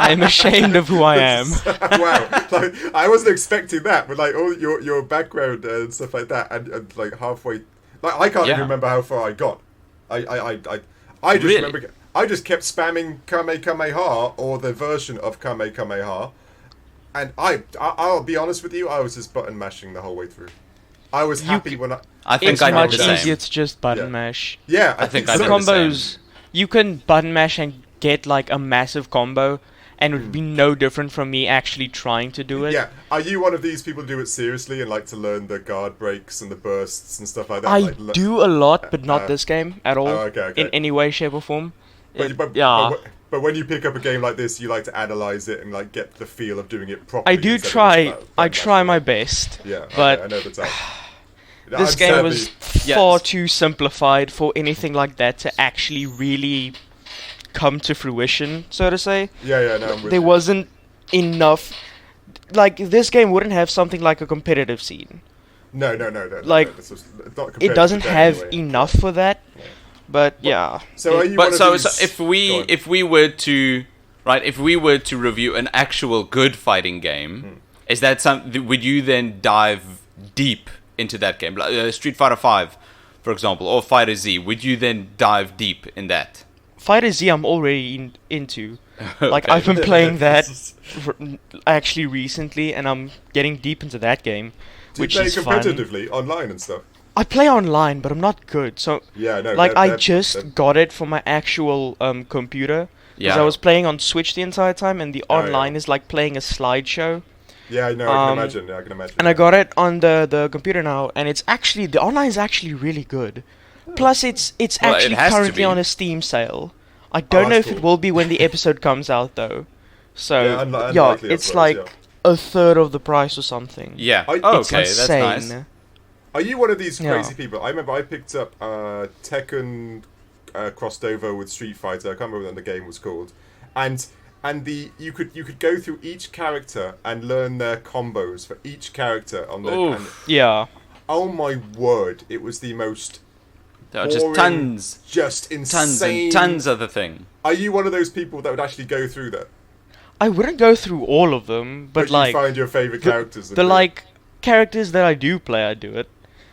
I'm ashamed of who I am. Wow, like, I wasn't expecting that, but like all your background and stuff like that, and like halfway, like I can't even remember how far I got. I just Really? remember I just kept spamming Kamehameha or the version of Kamehameha, and I'll be honest with you, I was just button mashing the whole way through. I was happy when I think It's I know much the same. easier to just button Yeah. mash. yeah, I think The I so. know the same. combos, you can button mash and get like a massive combo, and it would be no different from me actually trying to do it. Yeah, are you one of these people who do it seriously and like to learn the guard breaks and the bursts and stuff like that? I like, do a lot, but not this game at all, okay. in any way, shape, or form. But when you pick up a game like this, you like to analyze it and like get the feel of doing it properly. I do instead of try. just I try my bashing best. it. Yeah, but okay, I know the type. this I'm game sadly- was Yes. far too simplified for anything like that to actually really come to fruition, so to say. Yeah, no, I'm with There you. wasn't enough. Like, this game wouldn't have something like a competitive scene. No. like, it's not It compared doesn't to that have anyway. enough for that. But yeah. So are you one But of so, these... so if Go we on. if we were to if we were to review an actual good fighting game, is that something? Would you then dive deep into that game, like Street Fighter 5, for example, or Fighter Z? Would you then dive deep in that? Fighter Z I'm already into. Like, Okay. I've been playing that actually recently, and I'm getting deep into that game, Do you which play is fun. competitively online and stuff? I play online, but I'm not good. So, Yeah, no. like, I that- just that- got it for my actual computer. Because Yeah. I was playing on Switch the entire time, and the Oh, yeah. online is like playing a slideshow. Yeah, no, I can um, imagine. Yeah, I can imagine. And I got it on the computer now, and it's actually, the online is actually really good. Plus, it's Well, it actually has to currently be. on a Steam sale. I don't know that's if it cool. will be when the episode comes out though. So Yeah, unlikely, I it's suppose, like yeah. a third of the price or something. Yeah. I- Oh, It's okay, that's insane. nice. Are you one of these Yeah. crazy people? I remember I picked up Tekken crossed over with Street Fighter. I can't remember what the game was called, and you could go through each character and learn their combos for each character on the. Oof. And, Yeah. oh my word! It was the most There are just boring, tons just insane. and tons of the thing. Are you one of those people that would actually go through that? I wouldn't go through all of them, but you like find your favorite characters. and the do it? like characters that I do play, I do it.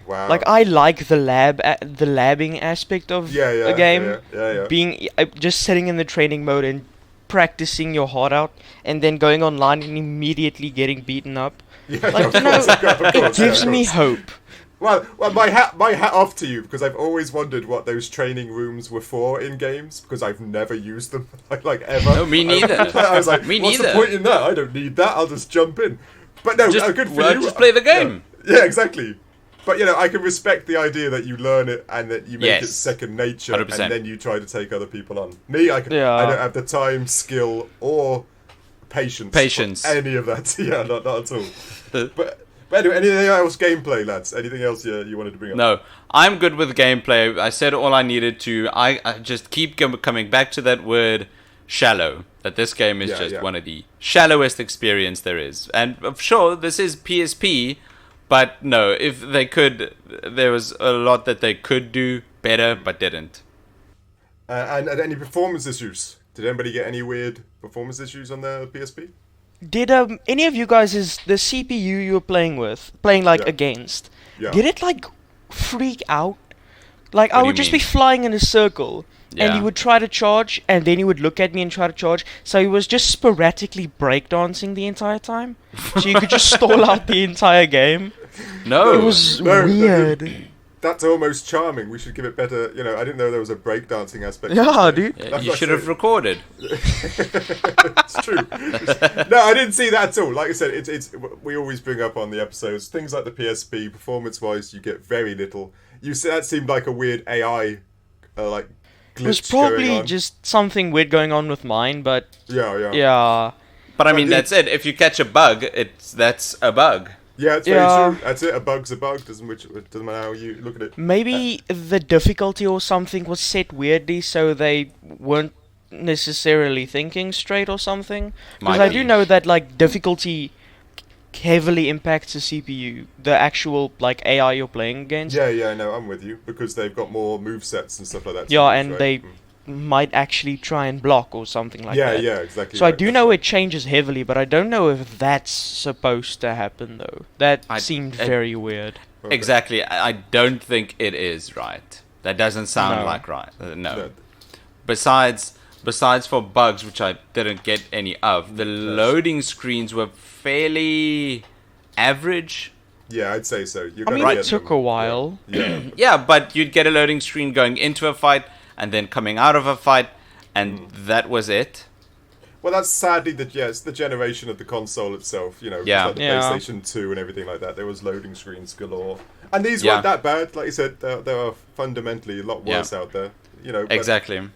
Wow. Like, I like the the labbing aspect of yeah, a game. Yeah. Being just sitting in the training mode and practicing your heart out, and then going online and immediately getting beaten up. Yeah, Like, of you know, course, of course, it yeah, gives of me course. hope. Well, my hat off to you, because I've always wondered what those training rooms were for in games, because I've never used them like ever. No, me neither. I was like, Me what's neither. the point in that? I don't need that. I'll just jump in. But no, Just, good for well, you. just play the game. Yeah, exactly. But I can respect the idea that you learn it and that you make it Yes. second nature, 100%. and then you try to take other people on. Me, I don't have the time, skill, or patience. Patience. for any of that. Yeah, not at all. The- But anyway, anything else gameplay, lads? Anything else you wanted to bring up? No, I'm good with gameplay. I said all I needed to. I just keep coming back to that word, shallow. That this game is just one of the shallowest experience there is. And sure, this is PSP, but no, if they could, there was a lot that they could do better, but didn't. And any performance issues? Did anybody get any weird performance issues on the PSP? Did any of you guys, is the CPU you were playing Yeah. against, Yeah. did it like freak out? Like, What I do would you just mean? be flying in a circle, and Yeah. he would try to charge, and then he would look at me and try to charge. So he was just sporadically breakdancing the entire time. So you could just stall out the entire game. No, It was No, weird. That's almost charming. We should give it better. I didn't know there was a breakdancing aspect. Yeah, to this game. dude. Yeah, you should have recorded. It's true. No, I didn't see that at all. Like I said, it's we always bring up on the episodes things like the PSP. Performance-wise, you get very little. You see, that seemed like a weird AI, like It was glitch going probably on. just something weird going on with mine, but Yeah. yeah. But I But mean, the- that's it. If you catch a bug, that's a bug. Yeah, it's Yeah. very true. That's it. A bug's a bug. Doesn't matter how you look at it. Maybe the difficulty or something was set weirdly so they weren't necessarily thinking straight or something. Because Might I be. do know that like difficulty heavily impacts the CPU, the actual like AI you're playing against. Yeah, no, I'm with you because they've got more move sets and stuff like that. to Yeah, use, and right? they Mm. might actually try and block or something like yeah, that. yeah, exactly. So I right, do that's know right. it changes heavily, but I don't know if that's supposed to happen though. That I- seemed it- very weird. Okay. Exactly. I don't think it is right. That doesn't sound No. like right. No. No. Besides for bugs, which I didn't get any of, the loading screens were fairly average. Yeah, I'd say so. You're I mean, gonna it get took them. a while. Yeah. Yeah, but you'd get a loading screen going into a fight and then coming out of a fight, and that was it. Well, that's sadly it's the generation of the console itself. You know, just Yeah. like the Yeah. PlayStation 2 and everything like that. There was loading screens galore, and these Yeah. weren't that bad. Like you said, there are fundamentally a lot Yeah. worse out there. You know, but- Exactly.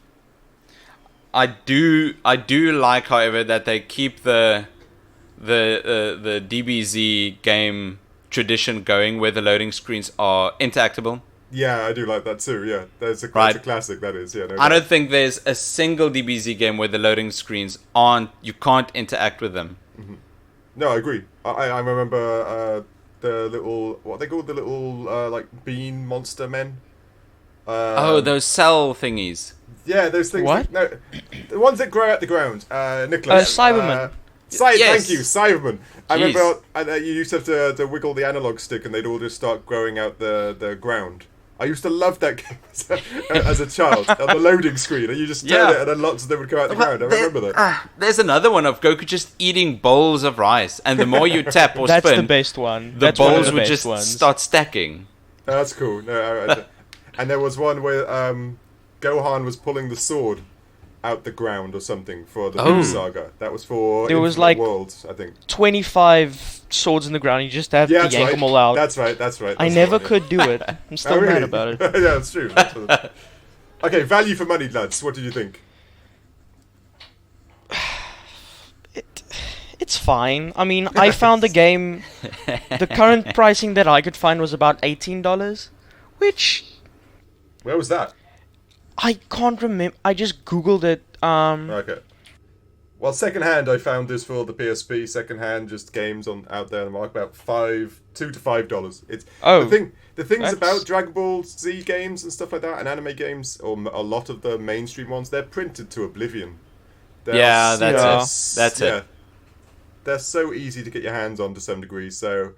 I do like, however, that they keep the DBZ game tradition going, where the loading screens are interactable. Yeah, I do like that too. Yeah, that's a Right. classic. That is. Yeah, no I doubt. don't think there's a single DBZ game where the loading screens you can't interact with them. No, I agree. I remember the little what are they called, the little like bean monster men. Those cell thingies. Yeah, those things. What? No, the ones that grow out the ground. Nicholas. Cybermen. Yes. Thank you, Cybermen. I Jeez. remember you used to have to wiggle the analog stick and they'd all just start growing out the ground. I used to love that game as a child on the loading screen, and you just turn Yeah. it and then lots of them would come out the ground. I remember that. There's another one of Goku just eating bowls of rice, and the more you tap or That's the spin, best one. the That's one of bowls the would best just ones. start stacking. Oh, that's cool. No, and there was one where Gohan was pulling the sword out the ground or something for the Oh. Buu Saga. That was for There was, Infinite like, Worlds, I think. 25 swords in the ground. You just have Yeah, to that's yank right. them all out. That's right. I That's the never one, yeah. could do it. I'm still Oh, really? mad about it. Yeah, that's true. Okay, value for money, lads. What did you think? It's fine. I mean, I found the game. The current pricing that I could find was about $18, which Where was that? I can't remember. I just googled it. Okay. Well, secondhand, I found this for the PSP. Secondhand, just games out there in the market, about $2 to $5. It's Oh, the things that's- about Dragon Ball Z games and stuff like that, and anime games, or a lot of the mainstream ones, they're printed to oblivion. Yeah, that's it. That's it. They're so easy to get your hands on to some degree. So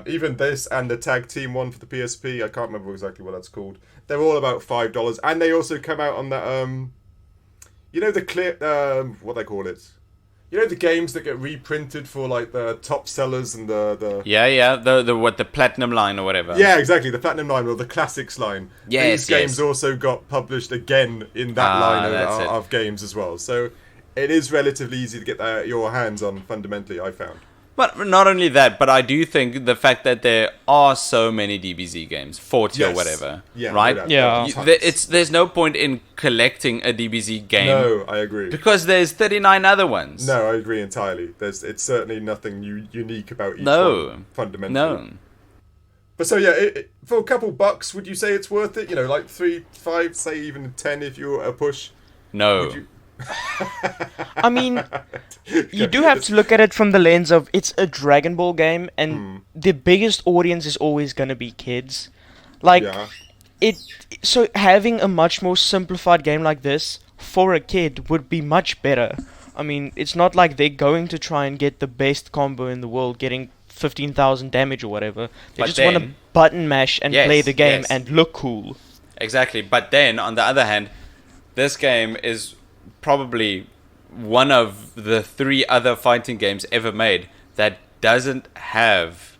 even this and the tag team one for the PSP, I can't remember exactly what that's called. They're all about $5, and they also come out on that you know the clear what they call it. You know the games that get reprinted for like the top sellers and the Yeah, the platinum line or whatever. yeah, exactly, the Platinum line or the Classics line. Yes, These games yes. also got published again in that line that's it. of games as well. So it is relatively easy to get your hands on, fundamentally, I found. But not only that, but I do think the fact that there are so many DBZ games, 40 or Yes. whatever, Yeah, right? no doubt. Yeah. There's no point in collecting a DBZ game No, I agree. because there's 39 other ones. No, I agree entirely. It's certainly nothing unique about each No. one, fundamentally. No. But so yeah, for a couple bucks, would you say it's worth it? You know, like 3, 5, say even 10 if you're a push. No. Would you? I mean, you do have to look at it from the lens of it's a Dragon Ball game, and the biggest audience is always going to be kids. Like, Yeah. so having a much more simplified game like this for a kid would be much better. I mean, it's not like they're going to try and get the best combo in the world, getting 15,000 damage or whatever. They But just want to then- button mash and Yes, play the game yes. and look cool. Exactly. But then, on the other hand, this game is probably one of the 3 other fighting games ever made that doesn't have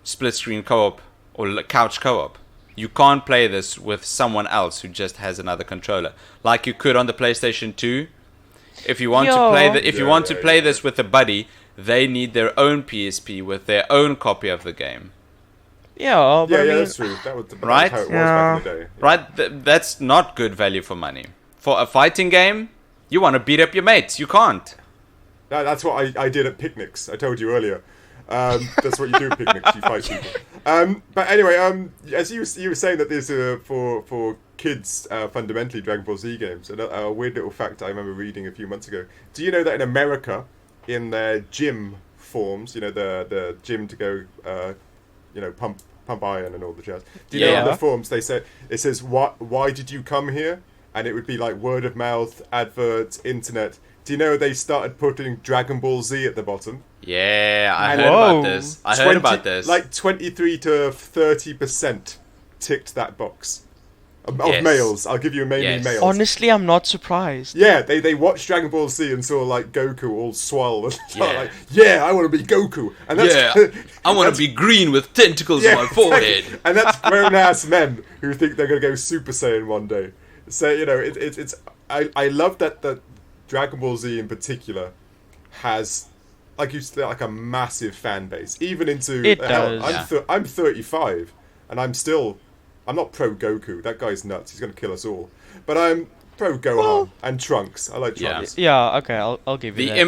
split screen co-op or couch co-op. You can't play this with someone else who just has another controller, like you could on the PlayStation 2. If you want to play Yeah. this with a buddy, they need their own PSP with their own copy of the game. Yeah, but Yeah, I mean, that's true. That was Right? how it was Yeah. back in the day. Right? That's not good value for money. For a fighting game, you want to beat up your mates. You can't. That's what I did at picnics. I told you earlier. That's what you do at picnics. You fight people. But anyway, as you were saying that there's for kids fundamentally Dragon Ball Z games. A weird little fact I remember reading a few months ago. Do you know that in America, in their gym forms, the gym to go, pump iron and all the jazz. Do you know on the forms it says why did you come here? And it would be like word of mouth, adverts, internet. Do you know they started putting Dragon Ball Z at the bottom? Yeah, I heard Whoa. about this. I heard about this. Like 23 to 30% ticked that box. Of Yes. males. I'll give you mainly Yes. males. honestly, I'm not surprised. Yeah, they watched Dragon Ball Z and saw like Goku all swole and Yeah. like, yeah, I want to be Goku. And that's, yeah, I want to be green with tentacles on my forehead. exactly. And that's grown ass men who think they're going to go Super Saiyan one day. So it's I love that Dragon Ball Z in particular has, like you said, like a massive fan base. Even into It does. I'm 35 and I'm not pro Goku. That guy's nuts. He's going to kill us all. But I'm pro Gohan and Trunks. I like Yeah. Trunks. Yeah, okay, I'll give you The that.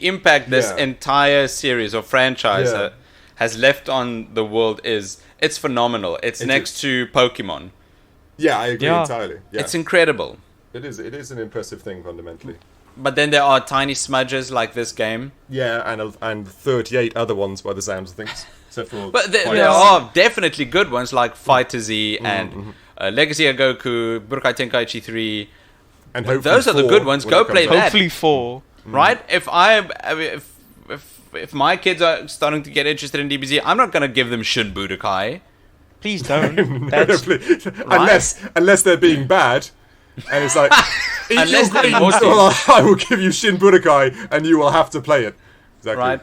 impact this Yeah. entire series or franchise Yeah. has left on the world it's phenomenal. It's It next is. to Pokemon. Yeah, I agree Yeah. entirely. Yeah. It's incredible. It is an impressive thing fundamentally. But then there are tiny smudges like this game. Yeah, and 38 other ones by the sounds of things. Except for But there Fighter Z. are definitely good ones like Fighter Z and Legacy of Goku, Budokai Tenkaichi 3. And But hopefully those are the 4 good ones. when Go it comes play out. that. Hopefully 4. Right? If my kids are starting to get interested in DBZ, I'm not going to give them Shin Budokai. Please don't. No, That's, please. Unless they're being bad, and it's like, eat Unless your they're greens, naughty. or I will give you Shin Budokai, and you will have to play it. Exactly. Right?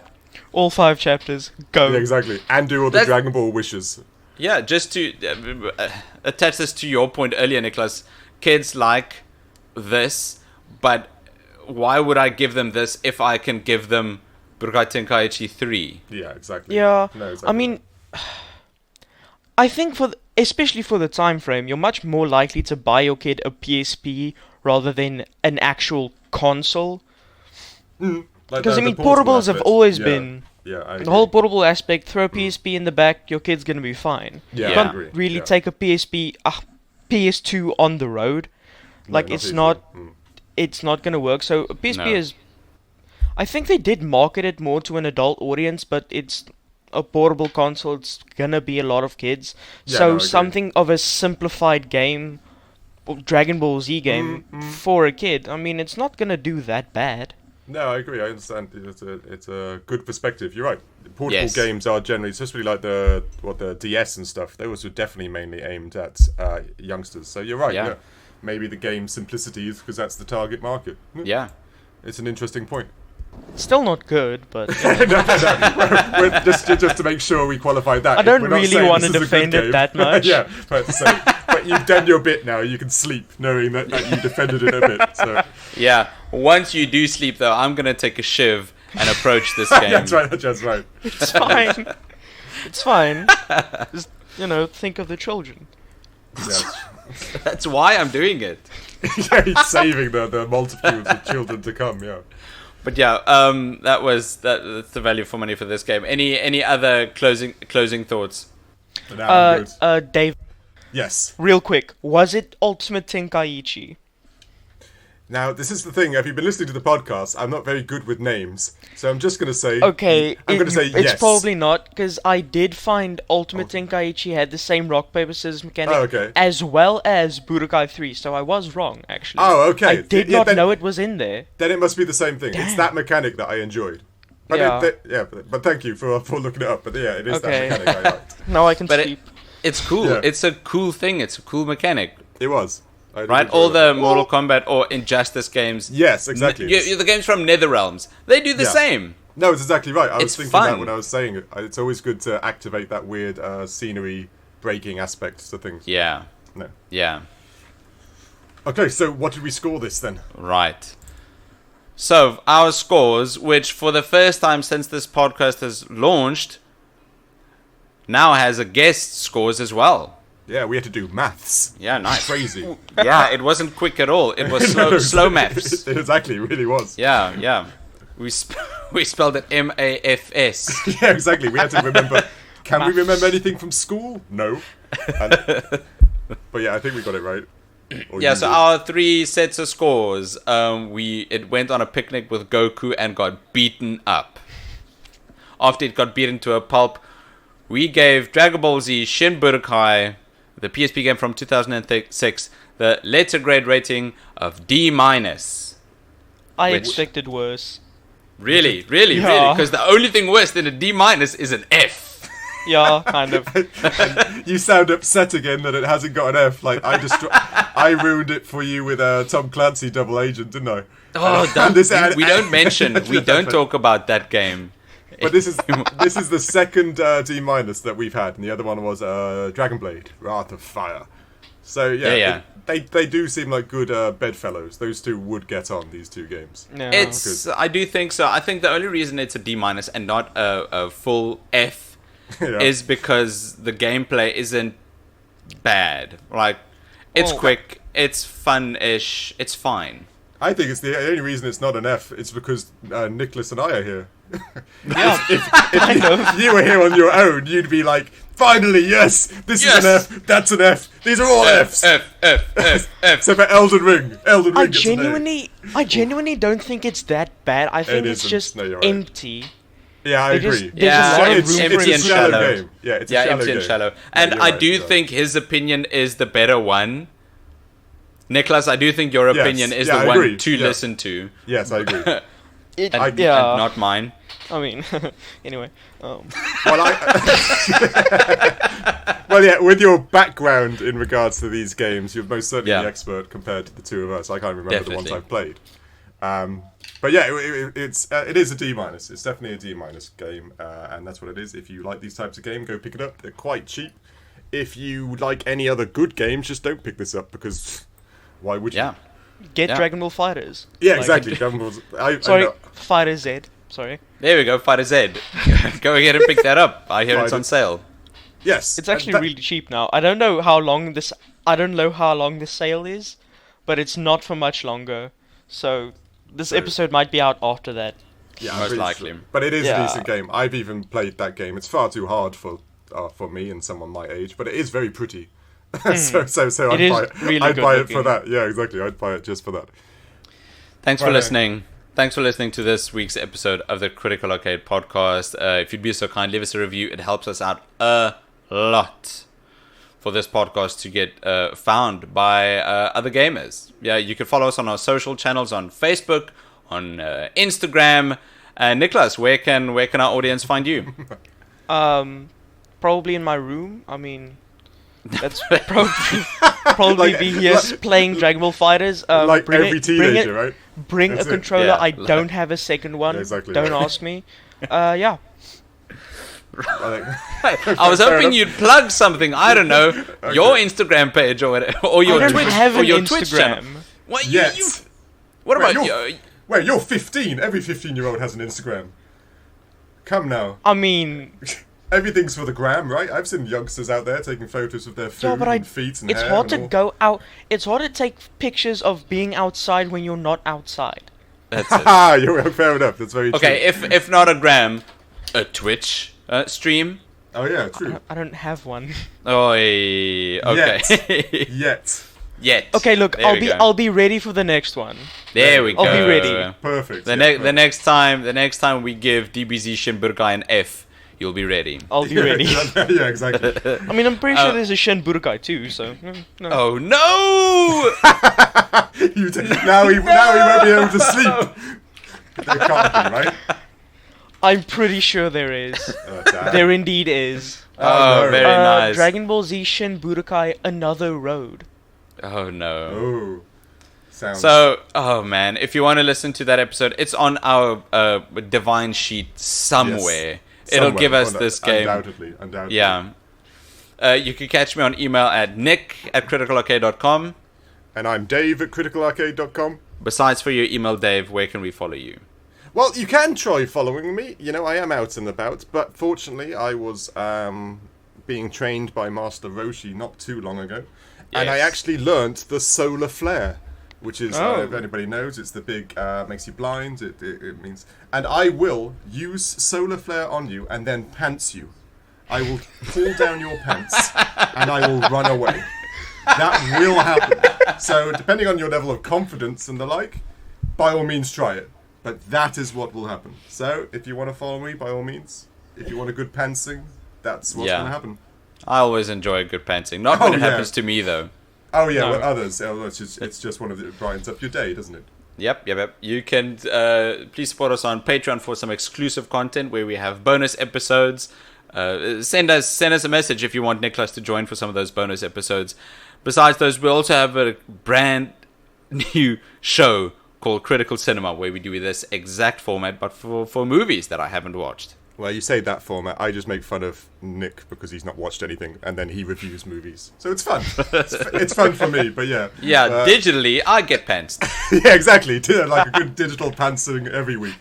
all 5 chapters. Go. Yeah, exactly. And do all the That's- Dragon Ball wishes. Yeah, just to attach this to your point earlier, Nicholas. Kids like this, but why would I give them this if I can give them Budokai Tenkaichi 3? Yeah, exactly. Yeah, No, exactly. I mean, I think especially for the time frame, you're much more likely to buy your kid a PSP rather than an actual console. Like Because the I mean, portable portables have aspect. always Yeah. been Yeah, I the agree. whole portable aspect. Throw a PSP in the back, your kid's gonna be fine. Yeah, You I can't agree. really Yeah. take a PS2 on the road. No, Like not it's easily. not, Mm. it's not gonna work. So a PSP No. is. I think they did market it more to an adult audience, but it's a portable console. It's gonna be a lot of kids. Yeah, So no, I agree. something of a simplified game, Dragon Ball Z game for a kid. I mean, it's not gonna do that bad. No, I agree. I understand. It's a good perspective. You're right. Portable Yes. games are generally, especially like the DS and stuff. Those were definitely mainly aimed at youngsters. So you're right. Yeah. Yeah. Maybe the game simplicity is because that's the target market. Yeah. It's an interesting point. Still not good, but just to make sure we qualify that. I don't We're not really saying wanna this is a good defend it game. that much. Yeah, but you've done your bit now. You can sleep knowing that you defended it a bit. So Yeah. Once you do sleep, though, I'm going to take a shiv and approach this game. that's right. That's right. it's fine. It's fine. Just, think of the children. Yeah. That's why I'm doing it. Yeah, he's saving the multitudes of children to come. Yeah. But yeah, that's the value for money for this game. Any other closing thoughts? But now I'm good. Dave, Yes. real quick, was it Ultimate Tenkaichi? Now, this is the thing. If you've been listening to the podcast, I'm not very good with names, so I'm just going to say. Okay, I'm going to say it's yes. probably not, because I did find Ultimate Tenkaichi had the same rock, paper, scissors mechanic Oh, okay. as well as Budokai 3, so I was wrong, actually. Oh, okay. I did Yeah, not then- know it was in there. Then it must be the same thing. It's Damn. that mechanic that I enjoyed. But Yeah. but thank you for looking it up. But yeah, it is Okay. that mechanic I liked. Now I can But sleep. it's cool. Yeah. It's a cool thing. It's a cool mechanic. It was. I did Right? enjoy All that. the Mortal Kombat or Injustice games. Yes, exactly. The games from NetherRealms. They do the Yeah. same. No, it's exactly right. I was It's thinking fun. that when I was saying it. It's always good to activate that weird scenery breaking aspect to things. Yeah. No. Yeah. Okay, so what did we score this then? Right. So, our scores, which for the first time since this podcast has launched, now has a guest scores as well. Yeah, we had to do maths. Yeah, nice. Crazy. Yeah, it wasn't quick at all. It was slow maths. Exactly, it really was. Yeah. We spelled it MAFS. Yeah, exactly. We had to remember. Can we remember anything from school? No. But yeah, I think we got it right. Or Yeah, you so did. our 3 sets of scores. It went on a picnic with Goku and got beaten up. After it got beaten to a pulp, we gave Dragon Ball Z Shin Budokai, the PSP game from 2006, the letter grade rating of D-. I Which- expected worse. Really? Yeah. Because the only thing worse than a D- is an F. Yeah, kind of. You sound upset again that it hasn't got an F. Like I ruined it for you with Tom Clancy Double Agent, didn't I? Oh, we don't mention. We don't talk about that game. But this is the second D- that we've had, and the other one was Dragon Blade, Wrath of Fire. So Yeah. They do seem like good bedfellows. Those two would get on, these two games. No. I do think so. I think the only reason it's a D- and not a full F Yeah. is because the gameplay isn't bad. Like, it's Oh. quick, it's fun-ish, it's fine. I think it's the only reason it's not an F. It's because Nicholas and I are here. Yeah, kind of. If you were here on your own, you'd be like, finally, yes, this is Yes. an F, that's an F, these are all Fs. F. Except for Elden Ring. Elden Ring gets an A. I genuinely don't think it's that bad. I think it's isn't. just No, you're right. empty. Yeah, I They just- agree. there's a lot of it's, room it's for a empty shallow and shallow. game. Yeah, it's a Yeah, shallow empty and game. shallow. Yeah, And you're I right, do you're right. think his opinion is the better one. Nicholas, I do think your Yes. opinion is Yeah, the I one agree. to Yeah. listen to. Yes, I agree. It, And, yeah. and not mine. I mean, anyway. Well, well, yeah, with your background in regards to these games, you're most certainly Yeah. the expert compared to the two of us. I can't remember the ones Definitely. I've played. But yeah, it is a D-. It's definitely a D- game, and that's what it is. If you like these types of games, go pick it up. They're quite cheap. If you like any other good games, just don't pick this up because why would you? Yeah. Get Yeah. Dragon Ball Fighters. Yeah, Like- exactly. Dragon Ball's- I Sorry, know- Fighter Z. Sorry. There we go, Fighter Z. Go ahead and pick that up. I hear it's Fighter- on sale. Yes, It's actually that- really cheap now. I don't know how long this sale is, but it's not for much longer. So this So- episode might be out after that. Yeah, I'm Most pretty likely. sure. But it is Yeah. a decent game. I've even played that game. It's far too hard for me and someone my age, but it is very pretty. so I'd is buy it. really I'd good buy it for looking. that. Yeah, exactly. I'd buy it just for that. Thanks for Righto. listening. Thanks for listening to this week's episode of the Critical Arcade podcast. If you'd be so kind, leave us a review. It helps us out a lot for this podcast to get found by other gamers. Yeah, you can follow us on our social channels on Facebook, on Instagram. Nicholas, where can our audience find you? Probably in my room. I mean, that's probably Like- be here playing Dragon Ball Fighters. Like bring every it- teenager, right? Bring That's a it. controller. Yeah. I don't have a second one. Yeah, exactly Don't right. ask me. Yeah. I think- I was Fair hoping enough. you'd plug something. I don't know, your Instagram page or whatever, or your I don't Twitch have or an your Twitch channel. Instagram. What Yet. you? What Wait, about you're- you? Wait, you're 15. Every 15-year-old has an Instagram. Come now. I mean, Everything's for the gram, right? I've seen youngsters out there taking photos of their food yeah, but and feet and it's hair hard and to all. go out. It's hard to take pictures of being outside when you're not outside. That's it. Ah, you're fair enough. That's very Okay, true. if not a gram, a Twitch stream. Oh yeah, true. I don't have one. Oi, okay. Yet. Yet. Okay, look, There we go. I'll be ready for the next one. There we go. I'll be ready. Perfect. The yeah, next time we give DBZ Shin Budokai an F, you'll be ready. I'll be ready. Yeah, exactly. I mean, I'm pretty sure there's a Shin Budokai too, so no. Oh no! Now he won't be able to sleep. There can't be, right? I'm pretty sure there is. Oh, damn. There indeed is. Oh, no. very nice. Dragon Ball Z Shin Budokai Another Road. Oh no. Oh. Sounds. So, oh man, if you want to listen to that episode, it's on our divine sheet somewhere. It'll Somewhere. give us Oh, this game. Undoubtedly. Yeah. You can catch me on email at nick@criticalarcade.com. And I'm Dave at criticalarcade.com. Besides for your email, Dave, where can we follow you? Well, you can try following me. You know, I am out and about, but fortunately, I was being trained by Master Roshi not too long ago, and I Yes. actually learnt the solar flare, which is, Oh. if anybody knows, it's the big, makes you blind, it means... And I will use solar flare on you and then pants you. I will pull down your pants and I will run away. That will happen. So, depending on your level of confidence and the like, by all means try it. But that is what will happen. So, if you want to follow me, by all means. If you want a good pantsing, that's what's Yeah. going to happen. I always enjoy a good pantsing. Not when Oh, it yeah. happens to me, though. Oh yeah, No. well, others. It's just one of the... It brightens up your day, doesn't it? Yep. You can please support us on Patreon for some exclusive content where we have bonus episodes. Send us a message if you want Nicholas to join for some of those bonus episodes. Besides those, we also have a brand new show called Critical Cinema where we do this exact format but for movies that I haven't watched. Well, you say that format. I just make fun of Nick because he's not watched anything, and then he reviews movies. So it's fun. It's fun for me, but yeah. Yeah, digitally, I get pantsed. Yeah, exactly. Like a good digital pantsing every week.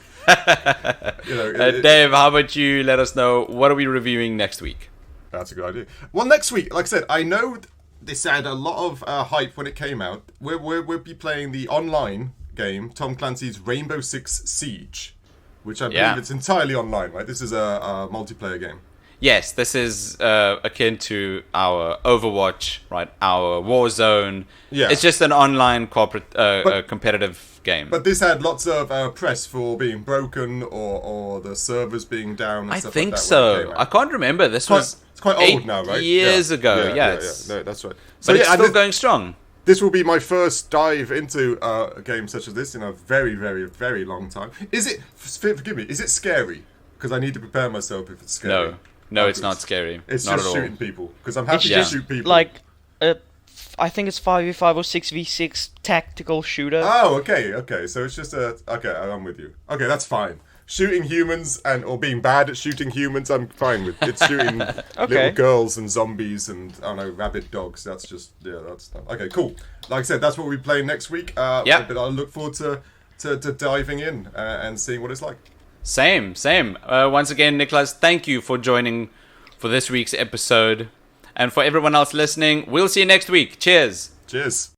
Dave, how about you let us know, what are we reviewing next week? That's a good idea. Well, next week, like I said, I know this had a lot of hype when it came out. We'll be playing the online game, Tom Clancy's Rainbow Six Siege, which I believe it's entirely online, right? This is a multiplayer game. Yes, this is akin to our Overwatch, right? Our Warzone. Yeah. It's just an online corporate competitive game. But this had lots of press for being broken or the servers being down and I stuff think like that when it so. came I out. can't remember. This was It's quite old 8 now, right? years ago. Yeah, No, that's right. but it's and still going strong. This will be my first dive into a game such as this in a very, very, very long time. Is it? Forgive me. Is it scary? Because I need to prepare myself if it's scary. No, it's not scary. It's not just at all. shooting people. Because I'm happy to just shoot people. Like, I think it's 5v5 or 6v6 tactical shooter. Oh, okay. So it's just a... Okay, I'm with you. Okay, that's fine. Shooting humans or being bad at shooting humans, I'm fine with. It's shooting little girls and zombies and, I don't know, rabid dogs. That's just... Yeah, that's... Okay, cool. Like I said, that's what we're playing next week. Yep. But I look forward to diving in and seeing what it's like. Same. Once again, Nicholas, thank you for joining for this week's episode. And for everyone else listening, we'll see you next week. Cheers. Cheers.